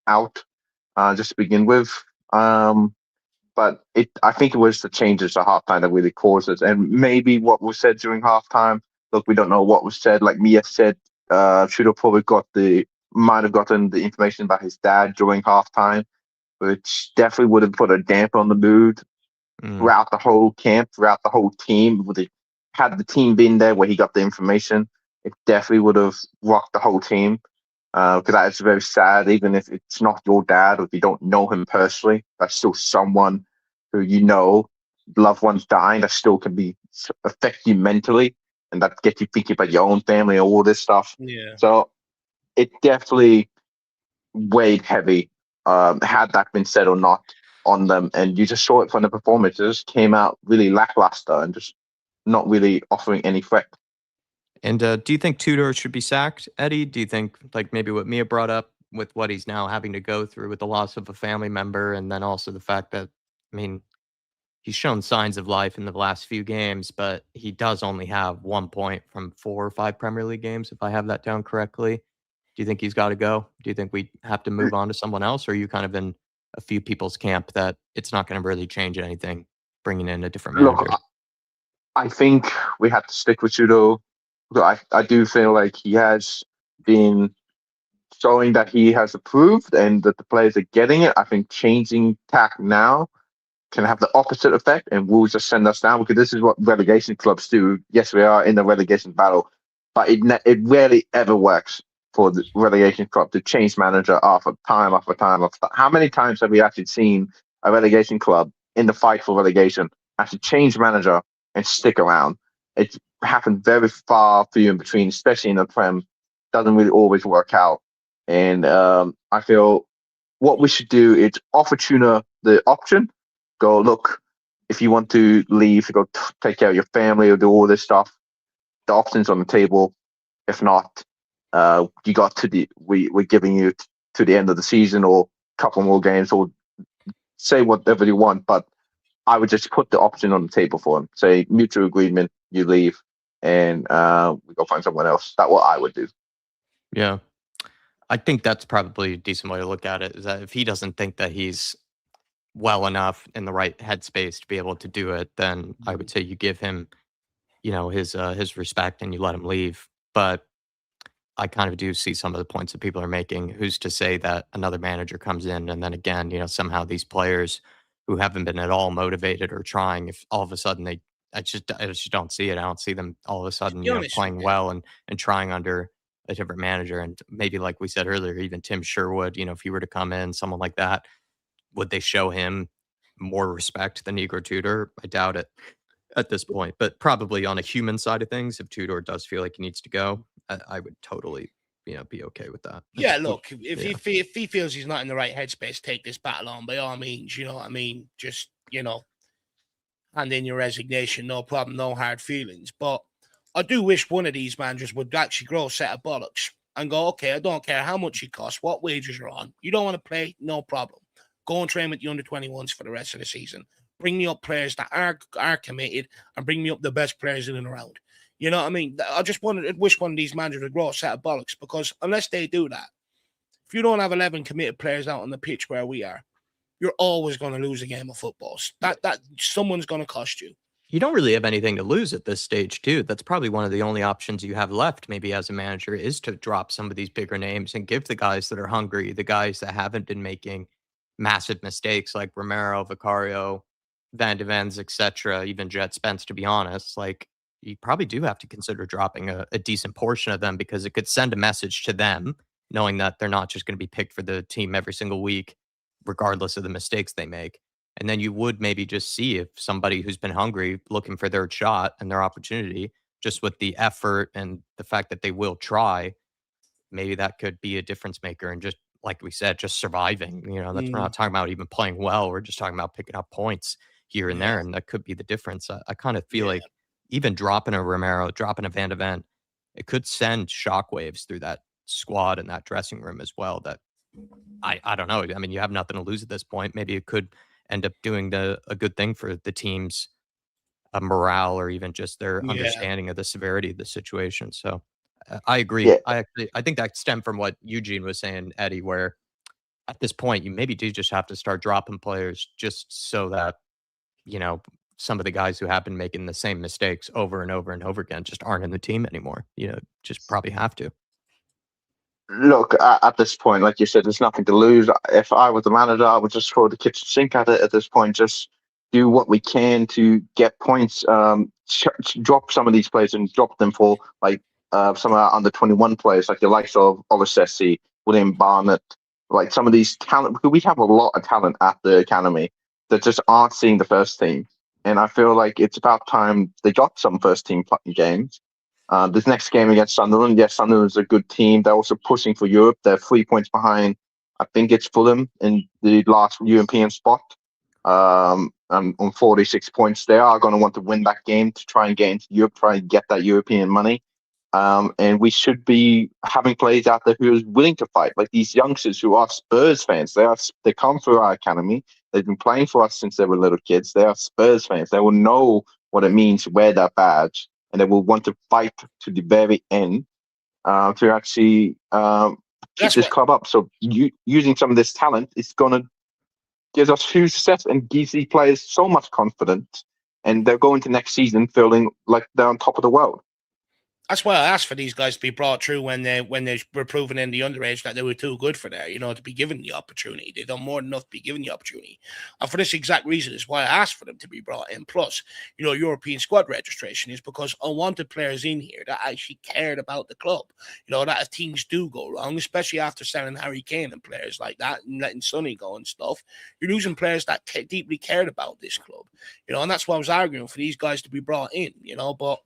out just to begin with. But I think it was the changes at halftime that really caused it. And maybe what was said during halftime, look, we don't know what was said. Like Mia said, Tudor probably might have gotten the information about his dad during halftime, which definitely would have put a damper on the mood throughout the whole camp, throughout the whole team. Had the team been there where he got the information, it definitely would have rocked the whole team. Because that is very sad, even if it's not your dad or if you don't know him personally, that's still someone who loved ones dying, that still can affect you mentally, and that gets you thinking about your own family and all this stuff. Yeah. So it definitely weighed heavy, had that been said or not, on them. And you just saw it from the performance. It just came out really lackluster and just not really offering any threat. And do you think Tudor should be sacked, Eddie? Do you think, like maybe what Mia brought up with what he's now having to go through with the loss of a family member, and then also the fact that, I mean, he's shown signs of life in the last few games, but he does only have 1 point from 4 or 5 Premier League games, if I have that down correctly. Do you think he's got to go? Do you think we have to move on to someone else? Or are you kind of in a few people's camp that it's not going to really change anything, bringing in a different manager? Look, I think we have to stick with Tudor. I do feel like he has been showing that he has approved and that the players are getting it. I think changing tack now can have the opposite effect and will just send us down, because this is what relegation clubs do. Yes, we are in the relegation battle, but it rarely ever works for the relegation club to change manager after time after time after time. How many times have we actually seen a relegation club in the fight for relegation actually change manager and stick around? It's happened very far few in between, especially in the Prem. Doesn't really always work out. And I feel what we should do is offer Tudor the option. Go, look, if you want to leave to go take care of your family or do all this stuff, the option's on the table. If not, you got we're giving you to the end of the season or a couple more games, or say whatever you want. But I would just put the option on the table for him. Say mutual agreement, you leave, and we go find someone else. That's what I would do. Yeah. I think that's probably a decent way to look at it, is that if he doesn't think that he's well enough in the right headspace to be able to do it, then I would say you give him, his respect and you let him leave. But I kind of do see some of the points that people are making. Who's to say that another manager comes in and then again, somehow these players who haven't been at all motivated or trying, if all of a sudden I just don't see it. I don't see them all of a sudden, playing well and trying under a different manager. And maybe, like we said earlier, even Tim Sherwood, if he were to come in, someone like that, would they show him more respect than Igor Tudor? I doubt it at this point, but probably on a human side of things, if Tudor does feel like he needs to go, I would totally, be okay with that. Yeah, look, if he feels he's not in the right headspace, take this battle on by all means. You know what I mean? Just hand in your resignation, no problem, no hard feelings. But I do wish one of these managers would actually grow a set of bollocks and go, okay, I don't care how much it costs, what wages are on. You don't want to play, no problem. Go and train with the under-21s for the rest of the season. Bring me up players that are committed, and bring me up the best players in and around. You know what I mean? I just wish one of these managers would grow a set of bollocks, because unless they do that, if you don't have 11 committed players out on the pitch where we are, you're always going to lose a game of football. That someone's going to cost you. You don't really have anything to lose at this stage, too. That's probably one of the only options you have left, maybe as a manager, is to drop some of these bigger names and give the guys that are hungry, the guys that haven't been making massive mistakes like Romero, Vicario, Van de Ven's, etc., even Jet Spence, to be honest. Like, you probably do have to consider dropping a decent portion of them, because it could send a message to them, knowing that they're not just going to be picked for the team every single week, regardless of the mistakes they make. And then you would maybe just see if somebody who's been hungry, looking for their shot and their opportunity, just with the effort and the fact that they will try, maybe that could be a difference maker. And just like we said, just surviving. We're not talking about even playing well. We're just talking about picking up points here and there, and that could be the difference. I kind of feel like even dropping a Romero, dropping a Van de Ven, it could send shockwaves through that squad and that dressing room as well. That I don't know. I mean, you have nothing to lose at this point. Maybe it could end up doing a good thing for the team's morale, or even just their understanding of the severity of the situation. So I agree. Yeah. I think that stemmed from what Eugene was saying, Eddie, where at this point you maybe do just have to start dropping players, just so that, some of the guys who have been making the same mistakes over and over and over again just aren't in the team anymore. Just probably have to. Look, at this point, like you said, there's nothing to lose. If I was the manager, I would just throw the kitchen sink at it at this point. Just do what we can to get points. Drop some of these players and drop them for some of our under 21 players, like the likes of Obasesi, William Barnett, like some of these talent. Because we have a lot of talent at the academy that just aren't seeing the first team. And I feel like it's about time they got some first team games. This next game against Sunderland, yes, Sunderland's a good team. They're also pushing for Europe. They're 3 points behind, I think it's Fulham in the last European spot. On 46 points. They are going to want to win that game to try and get into Europe, try and get that European money. And we should be having players out there who are willing to fight, like these youngsters who are Spurs fans. They come through our academy. They've been playing for us since they were little kids. They are Spurs fans. They will know what it means to wear that badge, and they will want to fight to the very end to actually keep this club up. So using some of this talent is going to give us huge success and gives these players so much confidence, and they're going to next season feeling like they're on top of the world. That's why I asked for these guys to be brought through when they were proven in the underage that they were too good for there, to be given the opportunity. They've done more than enough to be given the opportunity. And for this exact reason is why I asked for them to be brought in. Plus, European squad registration is because I wanted players in here that actually cared about the club. That if things do go wrong, especially after selling Harry Kane and players like that and letting Sonny go and stuff, you're losing players that deeply cared about this club. And that's why I was arguing for these guys to be brought in, but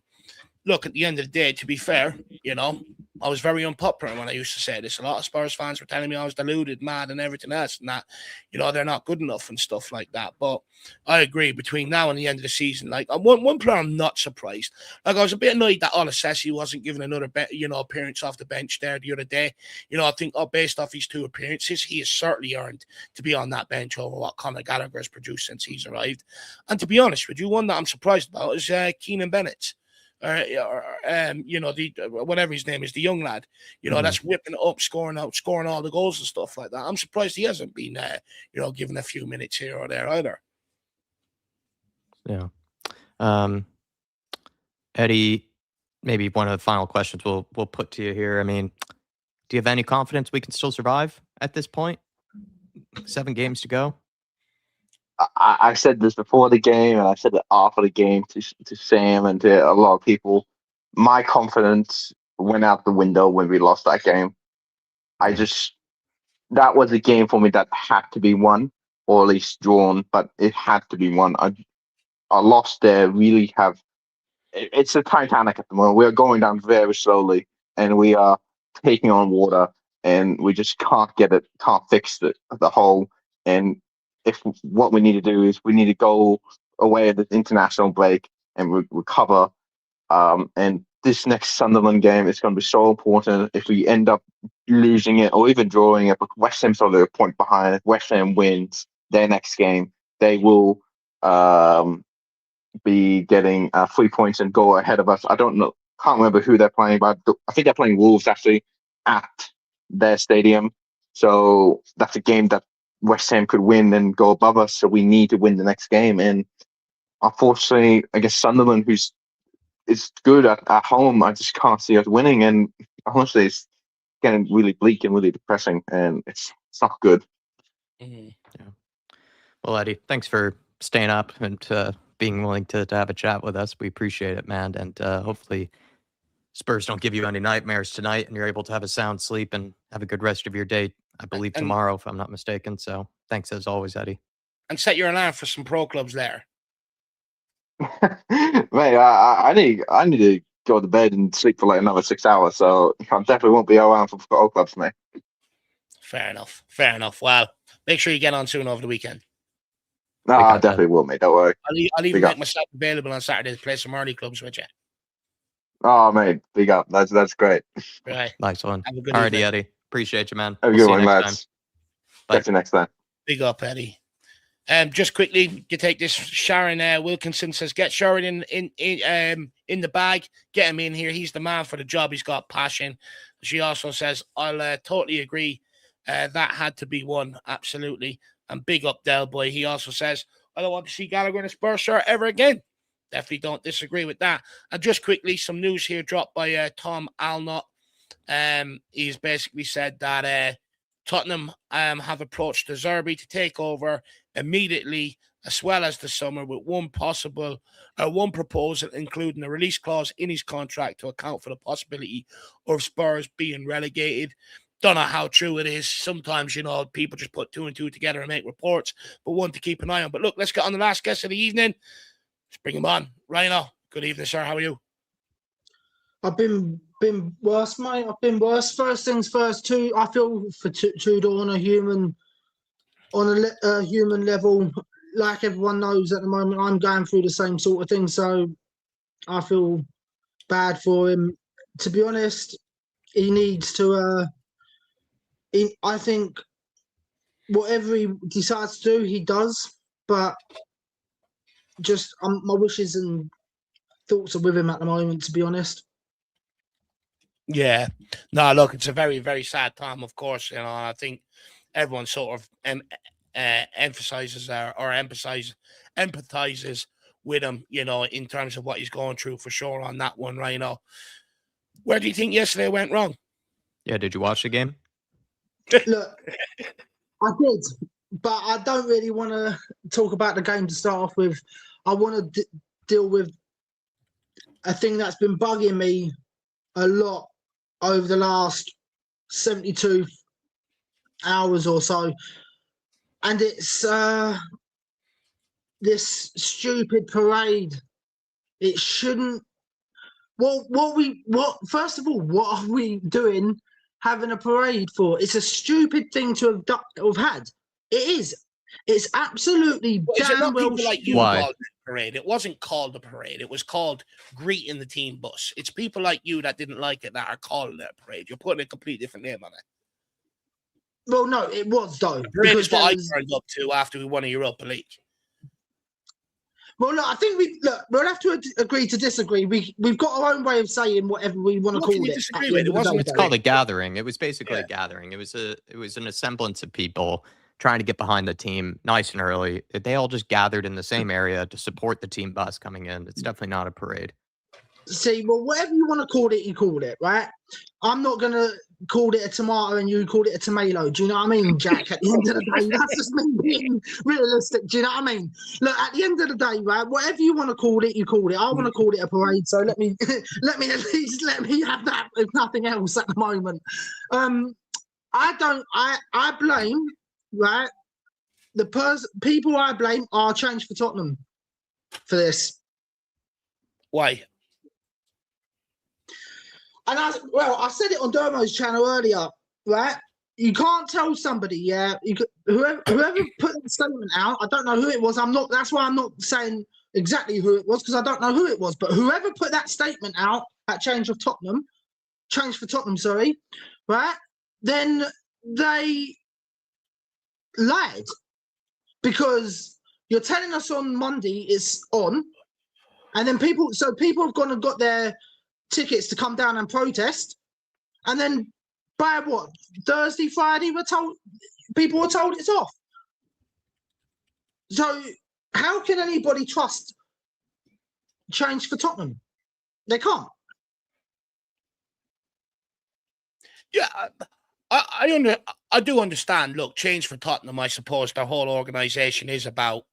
look, at the end of the day, to be fair, I was very unpopular when I used to say this. A lot of Spurs fans were telling me I was deluded, mad, and everything else, and that, they're not good enough and stuff like that. But I agree, between now and the end of the season, like, one player I'm not surprised. Like, I was a bit annoyed that Olasesi wasn't given another, appearance off the bench there the other day. I think based off his 2 appearances, he has certainly earned to be on that bench over what Conor Gallagher has produced since he's arrived. And to be honest with you, one that I'm surprised about is Keenan Bennett. Whatever his name is, the young lad, that's whipping it up, scoring all the goals and stuff like that. I'm surprised he hasn't been, given a few minutes here or there either. Yeah. Eddie, maybe one of the final questions we'll put to you here. I mean, do you have any confidence we can still survive at this point? 7 games to go. I said this before the game, and I said it after the game to Sam and to a lot of people. My confidence went out the window when we lost that game. That was a game for me that had to be won, or at least drawn, but it had to be won. I lost there. Really have. It's a Titanic at the moment. We are going down very slowly, and we are taking on water, and we just can't fix the hole. And if what we need to do is we need to go away at the international break and recover. And this next Sunderland game is going to be so important. If we end up losing it or even drawing it, but West Ham's only a point behind. If West Ham wins their next game, they will be getting 3 points and go ahead of us. I don't know, can't remember who they're playing, but I think they're playing Wolves actually at their stadium. So that's a game that West Ham could win and go above us. So we need to win the next game. And unfortunately, I guess Sunderland, who's is good at home, I just can't see us winning. And honestly, it's getting really bleak and really depressing, and it's not good. Yeah. Well, Eddie, thanks for staying up and being willing to have a chat with us. We appreciate it, man. And hopefully Spurs don't give you any nightmares tonight and you're able to have a sound sleep and have a good rest of your day, I believe, tomorrow, if I'm not mistaken. So thanks as always, Eddie. And set your alarm for some pro clubs there. Mate, I need to go to bed and sleep for like another 6 hours, so I definitely won't be around for pro clubs, mate. Fair enough. Well, make sure you get on soon over the weekend. No, I definitely will, mate. Don't worry. I'll even make myself available on Saturday to play some early clubs with you. Oh, mate, big up. That's great. Right. Nice one. Have a good Alrighty, evening. Eddie. Appreciate you, man. Have a We'll good see you one, next lads. time. Catch you next time. Big up, Eddie. Just quickly, you take this. Sharon Wilkinson says, "Get Sheridan in the bag. Get him in here. He's the man for the job. He's got passion." She also says, "I'll totally agree. That had to be one, absolutely." And big up Del Boy. He also says, "I don't want to see Gallagher in a Spurs shirt ever again." Definitely don't disagree with that. And just quickly, some news here dropped by Tom Alnott. He's basically said that Tottenham have approached De Zerbi to take over immediately, as well as the summer, with one proposal, including a release clause in his contract to account for the possibility of Spurs being relegated. Don't know how true it is. Sometimes, people just put 2 and 2 together and make reports, but one to keep an eye on. But look, let's get on the last guest of the evening. Let's bring him on. Rhino, good evening, sir. How are you? I've been worse, mate. I've been worse. First things first, too. I feel for Tudor on a human level. Like everyone knows at the moment, I'm going through the same sort of thing. So I feel bad for him. To be honest, he needs to. I think whatever he decides to do, he does. But just my wishes and thoughts are with him at the moment, to be honest. Yeah. No, look, it's a very, very sad time, of course. I think everyone sort of emphasizes or empathizes with him, in terms of what he's going through, for sure, on that one, right now. Where do you think yesterday went wrong? Yeah, did you watch the game? Look, I did, but I don't really want to talk about the game to start off with. I want to deal with a thing that's been bugging me a lot over the last 72 hours or so, and it's this stupid parade. It shouldn't. First of all, what are we doing having a parade for? It's a stupid thing to have had. It is. It's absolutely damn well. People like you called it a parade. It wasn't called a parade. It was called greeting the team bus. It's people like you that didn't like it that are calling it a parade. You're putting a completely different name on it. Well, no, it was though. The parade is what I turned up to after we won a Europa League. Well, look, I think we'll have to agree to disagree. We've got our own way of saying whatever we want to call it. Disagree with? It's called a gathering. It was basically a gathering. It was an assemblance of people trying to get behind the team nice and early. They all just gathered in the same area to support the team bus coming in. It's definitely not a parade. See, well, whatever you want to call it, you call it, right? I'm not going to call it a tomato and you call it a tomato. Do you know what I mean, Jack? At the end of the day, that's just me being realistic. Do you know what I mean? Look, at the end of the day, right, whatever you want to call it, you call it. I want to call it a parade, so let me at least let me have that, if nothing else, at the moment. I blame, right, people I blame are Change for Tottenham for this. Why? And I said it on Dermo's channel earlier, right? You can't tell somebody, whoever put the statement out, I don't know who it was. That's why I'm not saying exactly who it was, because I don't know who it was. But whoever put that statement out at Change for Tottenham, right? then they lied, because you're telling us on Monday it's on, and then people have gone and got their tickets to come down and protest, and then by what, Thursday, Friday, people were told it's off. So how can anybody trust change for Tottenham? They can't. Yeah, I do understand. Look, change for Tottenham, I suppose their whole organisation is about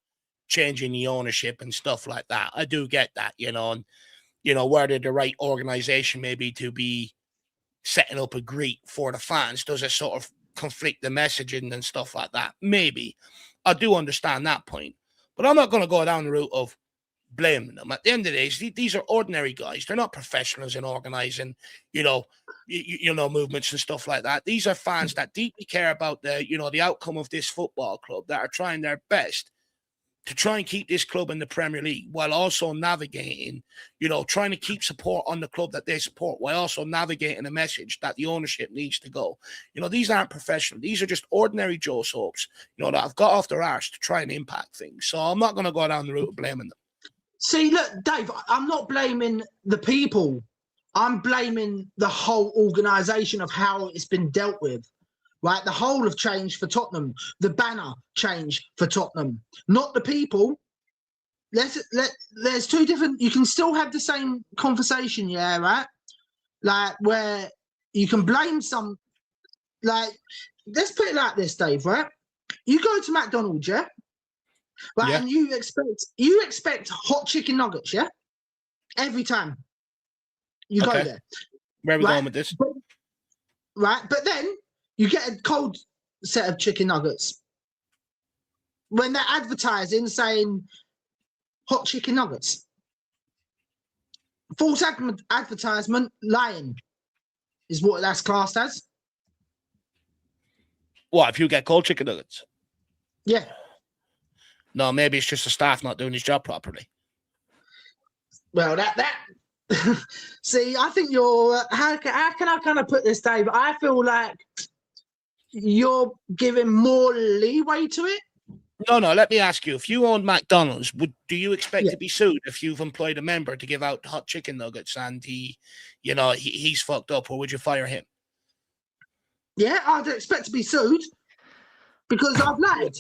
changing the ownership and stuff like that. I do get that, and whether the right organisation maybe to be setting up a greet for the fans, does it sort of conflict the messaging and stuff like that? Maybe. I do understand that point, but I'm not going to go down the route of blaming them. At the end of the day, these are ordinary guys. They're not professionals in organising, movements and stuff like that. These are fans that deeply care about the outcome of this football club, that are trying their best to try and keep this club in the Premier League, while also navigating, trying to keep support on the club that they support, while also navigating a message that the ownership needs to go. These aren't professional. These are just ordinary Joe Soaps, that have got off their arse to try and impact things. So I'm not going to go down the route of blaming them. See, look, Dave, I'm not blaming the people. I'm blaming the whole organisation of how it's been dealt with. Right, the whole of change for Tottenham, the banner change for Tottenham, not the people. There's two different. You can still have the same conversation, yeah, right? Like where you can blame some. Like, let's put it like this, Dave. Right, you go to McDonald's, yeah, right, Yeah. and you expect hot chicken nuggets, yeah, every time you go Okay. there. Where are we Right? going with this? But then you get a cold set of chicken nuggets when they're advertising saying hot chicken nuggets. False advertisement, lying is what that's classed as. What, if you get cold chicken nuggets? Yeah. No, maybe it's just the staff not doing his job properly. Well, that see, I think you're. How can I kind of put this, Dave? I feel like you're giving more leeway to it. No, let me ask you. If you owned McDonald's, do you expect Yeah. to be sued if you've employed a member to give out hot chicken nuggets and he's fucked up, or would you fire him? Yeah, I'd expect to be sued because I've lied.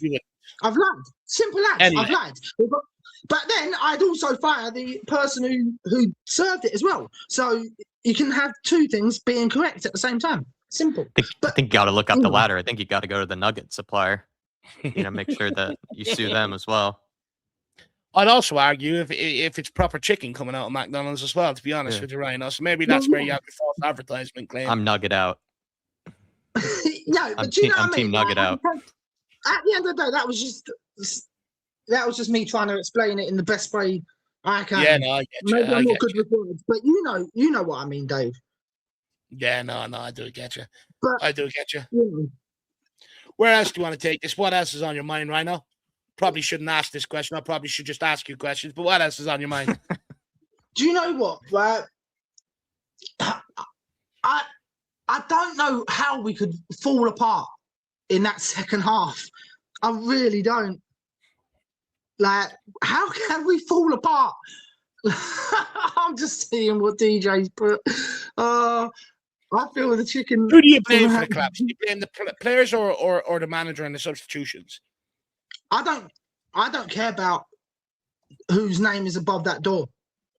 You would. I've lied. Simple as. Anyway. I've lied. But then I'd also fire the person who served it as well. So you can have two things being correct at the same time. Simple. I think you got to look up the ladder. I think you got to go to the nugget supplier. Make sure that you sue them as well. I'd also argue if it's proper chicken coming out of McDonald's as well, to be honest with you, Ryan. So maybe that's where you have the false advertisement claim. I'm nugget out. No, but you know what I mean? Team nugget out. At the end of the day, that was just me trying to explain it in the best way I can. Yeah, no, I get you. Maybe I I'm not get good you. with words, but you know what I mean, Dave. Yeah, no, I do get you. But I do get you. you know, Where else do you want to take this? What else is on your mind, Rhino? Probably shouldn't ask this question. I probably should just ask you questions. But what else is on your mind? do you know what? Right, I don't know how we could fall apart in that second half. I really don't. Like, how can we fall apart? I'm just seeing what DJ's put. I feel the chicken. Who do you blame for the collapse? Do you blame the players or the manager and the substitutions? I don't care about whose name is above that door.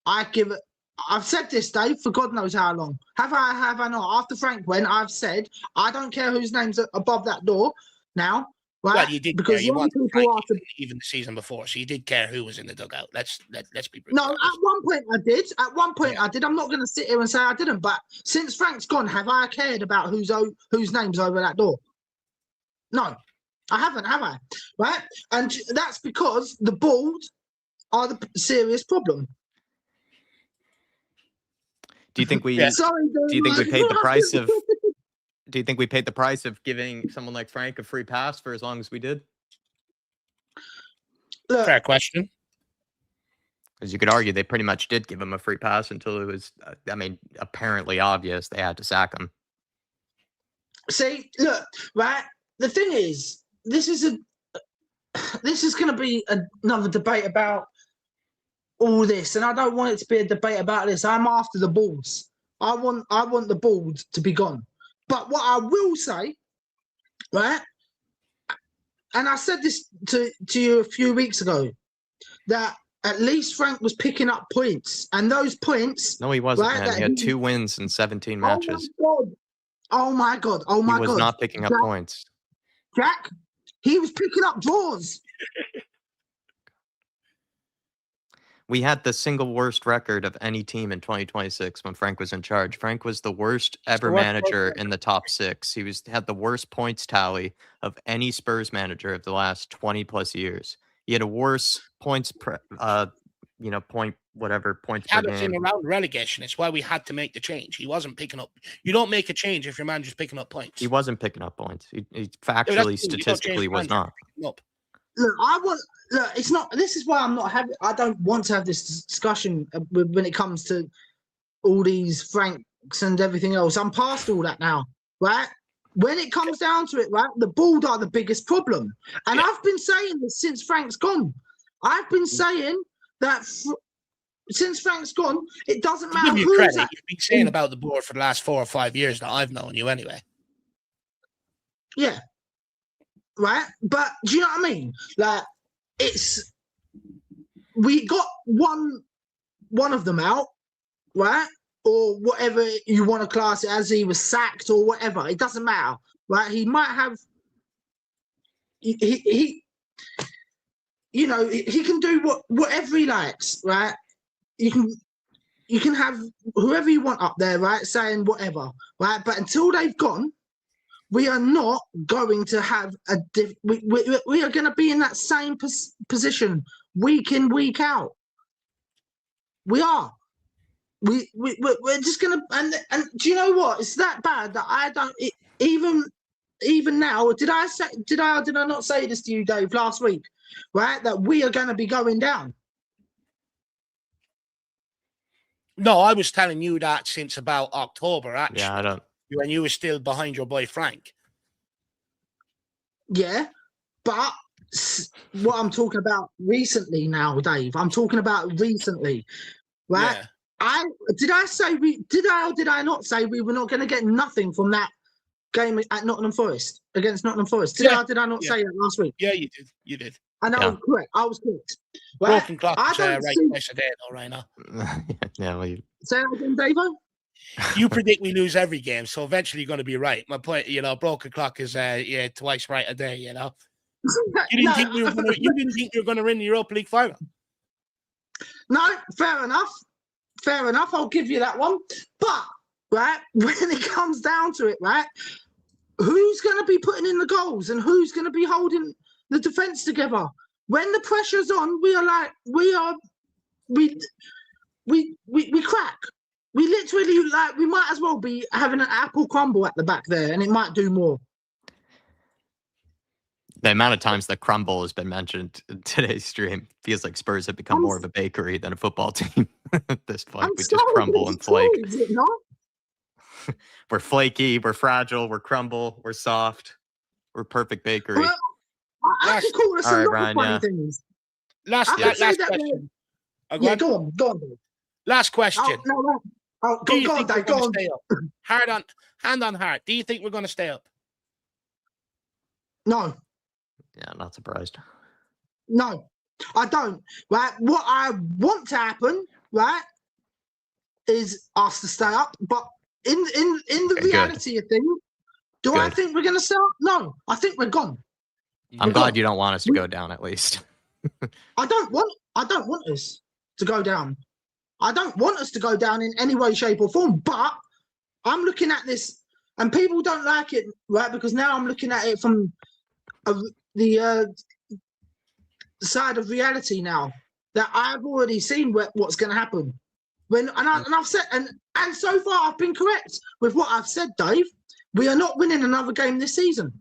I've said this, Dave, for God knows how long. Have I not? After Frank went, I've said I don't care whose name's above that door now. Right? Well, you did because care. You wanted people are to... even the season before, so you did care who was in the dugout. Let's be brutal. No, at one point I did. At one point I did. I'm not going to sit here and say I didn't. But since Frank's gone, have I cared about whose name's over that door? No, I haven't. Have I? Right? And that's because the bald are the serious problem. Do you think we? Sorry, do you think we paid the price of? Do you think we paid the price of giving someone like Frank a free pass for as long as we did? Look, Fair question. Because you could argue they pretty much did give him a free pass until it was, apparently obvious they had to sack him. See, look, right. The thing is, this is going to be another debate about all this, and I don't want it to be a debate about this. I'm after the balls. I want the balls to be gone. But what I will say, right, and I said this to you a few weeks ago, that at least Frank was picking up points, and those points. No, he wasn't, right, man. He had 2 wins in 17 matches. Oh my God! Oh my God! He was not picking up points. Jack, he was picking up draws. We had the single worst record of any team in 2026 when Frank was in charge. Frank was the worst ever manager in the top 6. He had the worst points tally of any Spurs manager of the last 20 plus years. He had a worse points, points per Had us game. in around relegation. It's why we had to make the change. He wasn't picking up. You don't make a change if your manager's picking up points. He wasn't picking up points. He factually, statistically was not. Look, it's not. This is why I'm not having. I don't want to have this discussion when it comes to all these Franks and everything else. I'm past all that now, right? When it comes down to it, right, the bald are the biggest problem, and I've been saying this since Frank's gone. I've been saying that since Frank's gone, it doesn't matter give you who's credit. at. You've been saying about the board for the last 4 or 5 years that I've known you anyway. Yeah. Right, but do you know what I mean? Like, we got one of them out, right, or whatever you want to class it as. He was sacked or whatever. It doesn't matter, right? He might have. He you know, he can do whatever he likes, right? You can have whoever you want up there, right, saying whatever, right? But until they've gone, we are not going to have we are going to be in that same position week in, week out. We are. We're just going to, and do you know what? It's that bad that I don't even now. Did I not say this to you, Dave, last week? Right, that we are going to be going down. No, I was telling you that since about October, actually. Yeah, I don't. When you were still behind your boy Frank. Yeah, but what I'm talking about recently now, Dave, I'm talking about recently, right? Yeah. Did I not say we were not going to get nothing from that game at Nottingham Forest against Nottingham Forest? Did I not say that last week? Yeah, you did. And I was correct. Right? Broken clock is right twice a day, though, right now. Yeah, say that again, Davo. You predict we lose every game, so eventually you're going to be right. My point, broken clock is twice right a day. You didn't think you didn't think you were going to win the Europa League final. No, fair enough. I'll give you that one. But right, when it comes down to it, right, who's going to be putting in the goals and who's going to be holding the defense together? When the pressure's on, we crack. We literally, we might as well be having an apple crumble at the back there, and it might do more. The amount of times that crumble has been mentioned in today's stream feels like Spurs have become more of a bakery than a football team at this point. We just crumble and flake. We're flaky, we're fragile, we're crumble, we're soft, we're perfect bakery. Well, I can call us a lot of funny things. Last question. Yeah, go on. Last question. Go on, Dave. Go on. Hand on heart. Do you think we're going to stay up? No. Yeah, I'm not surprised. No, I don't. Right. What I want to happen, right, is us to stay up. But in the reality of things, I think we're going to stay up? No, I think we're gone. I'm glad you don't want us to go down, at least. I don't want us to go down. I don't want us to go down in any way, shape, or form. But I'm looking at this, and people don't like it, right? Because now I'm looking at it from the side of reality now. That I've already seen what's going to happen. I've said, and so far I've been correct with what I've said, Dave. We are not winning another game this season.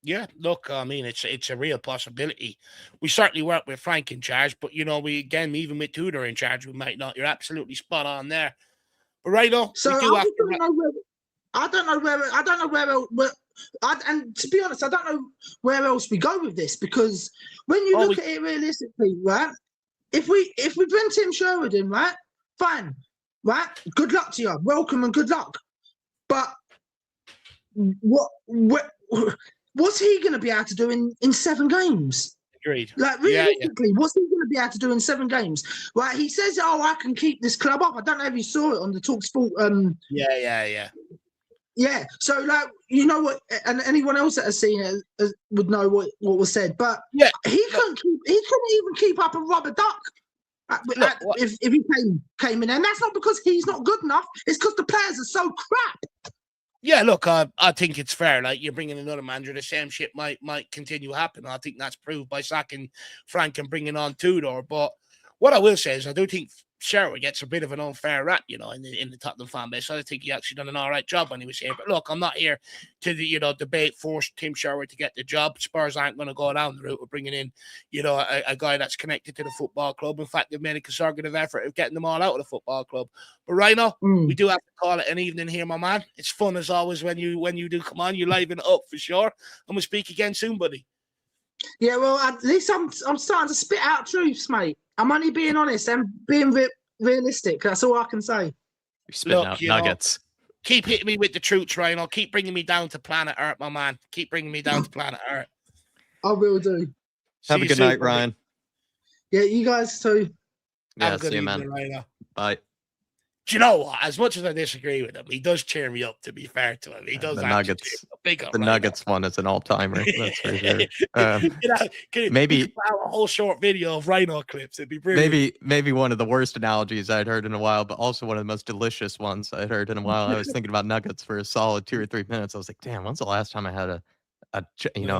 Yeah, look, I mean, it's a real possibility. We certainly weren't with Frank in charge, but even with Tudor in charge, we might not. You're absolutely spot on there. But right, so I don't know where else. And to be honest, I don't know where else we go with this, because when you look at it realistically, right? If we bring Tim Sherwood in, right? Fine, right? Good luck to you. Welcome and good luck. But what's he going to be able to do in 7 games? Agreed. Like, realistically, what's he going to be able to do in 7 games? Right? He says, "Oh, I can keep this club up." I don't know if you saw it on the TalkSport. Yeah. So, like, you know what? And anyone else that has seen it would know what was said. But he couldn't even keep up a rubber duck. If he came in, and that's not because he's not good enough. It's because the players are so crap. Yeah, look, I think it's fair. Like, you're bringing another manager, the same shit might continue happening. I think that's proved by sacking Frank and bringing on Tudor. But what I will say is, I do think Sherwood gets a bit of an unfair rap, in the Tottenham fan base. I think he actually done an all right job when he was here. But look, I'm not here to debate force Tim Sherwood to get the job. Spurs aren't going to go down the route of bringing in, a guy that's connected to the football club. In fact, they've made a conservative effort of getting them all out of the football club. But right now, we do have to call it an evening here, my man. It's fun as always when you do come on. You liven it up for sure, and we'll speak again soon, buddy. Yeah, well, at least I'm starting to spit out truths, mate. I'm only being honest and being realistic. That's all I can say. You're spitting out nuggets. Keep hitting me with the truths, Ryan. I'll keep bringing me down to planet Earth, my man. Keep bringing me down to planet Earth. I will do. Have a good night, Ryan. Yeah, you guys too. Yeah, Have a good see you, evening, man. Ryan. Bye. Do you know what? As much as I disagree with him, he does cheer me up, to be fair to him. He does. The Nuggets. The Nuggets one is an all-timer. That's for sure. Maybe have a whole short video of Rhino clips. It'd be brilliant. Maybe one of the worst analogies I'd heard in a while, but also one of the most delicious ones I'd heard in a while. I was thinking about nuggets for a solid 2 or 3 minutes. I was like, damn, when's the last time I had a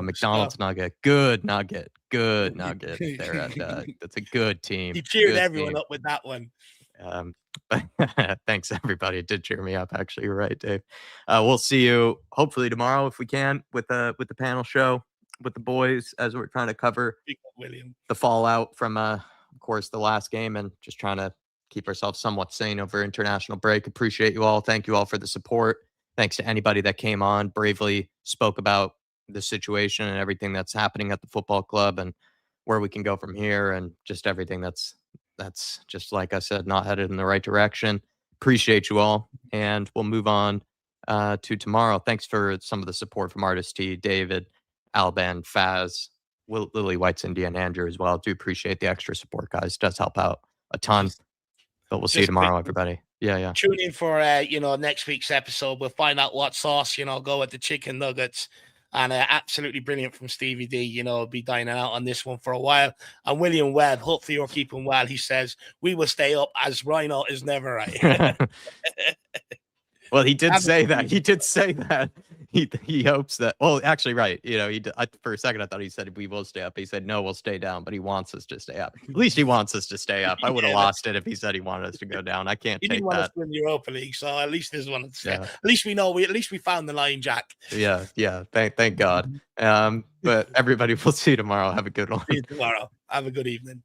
McDonald's nugget? Good nugget. There that's a good team. He cheered good everyone team. up with that one. Thanks everybody. It did cheer me up, actually. You're right, Dave. We'll see you hopefully tomorrow if we can with the panel show with the boys, as we're trying to cover the fallout from of course the last game, and just trying to keep ourselves somewhat sane over international break. Appreciate you all. Thank you all for the support. Thanks to anybody that came on, bravely spoke about the situation and everything that's happening at the football club and where we can go from here, and just everything that's just, like I said, not headed in the right direction. Appreciate you all, and we'll move on to tomorrow. Thanks for some of the support from Artist T, David, Alban, Faz, Lily White's India, and Andrew as well. Do appreciate the extra support, guys. It does help out a ton. But we'll see you tomorrow, everybody. Yeah. Tune in for next week's episode. We'll find out what sauce, go with the chicken nuggets. And absolutely brilliant from Stevie D. Be dining out on this one for a while. And William Webb, hopefully you're keeping well. He says, we will stay up as Rhino is never right. Well, he did say that. He did say that. He hopes that. Well, actually, right. For a second, I thought he said we will stay up. He said, no, we'll stay down, but he wants us to stay up. At least he wants us to stay up. I would have lost it if he said he wanted us to go down. I can't take that. He didn't want us to win the Europa League, so at least this one. At least we know. At least we found the line, Jack. Yeah. Thank God. But everybody, we'll see you tomorrow. Have a good one. See you tomorrow. Have a good evening.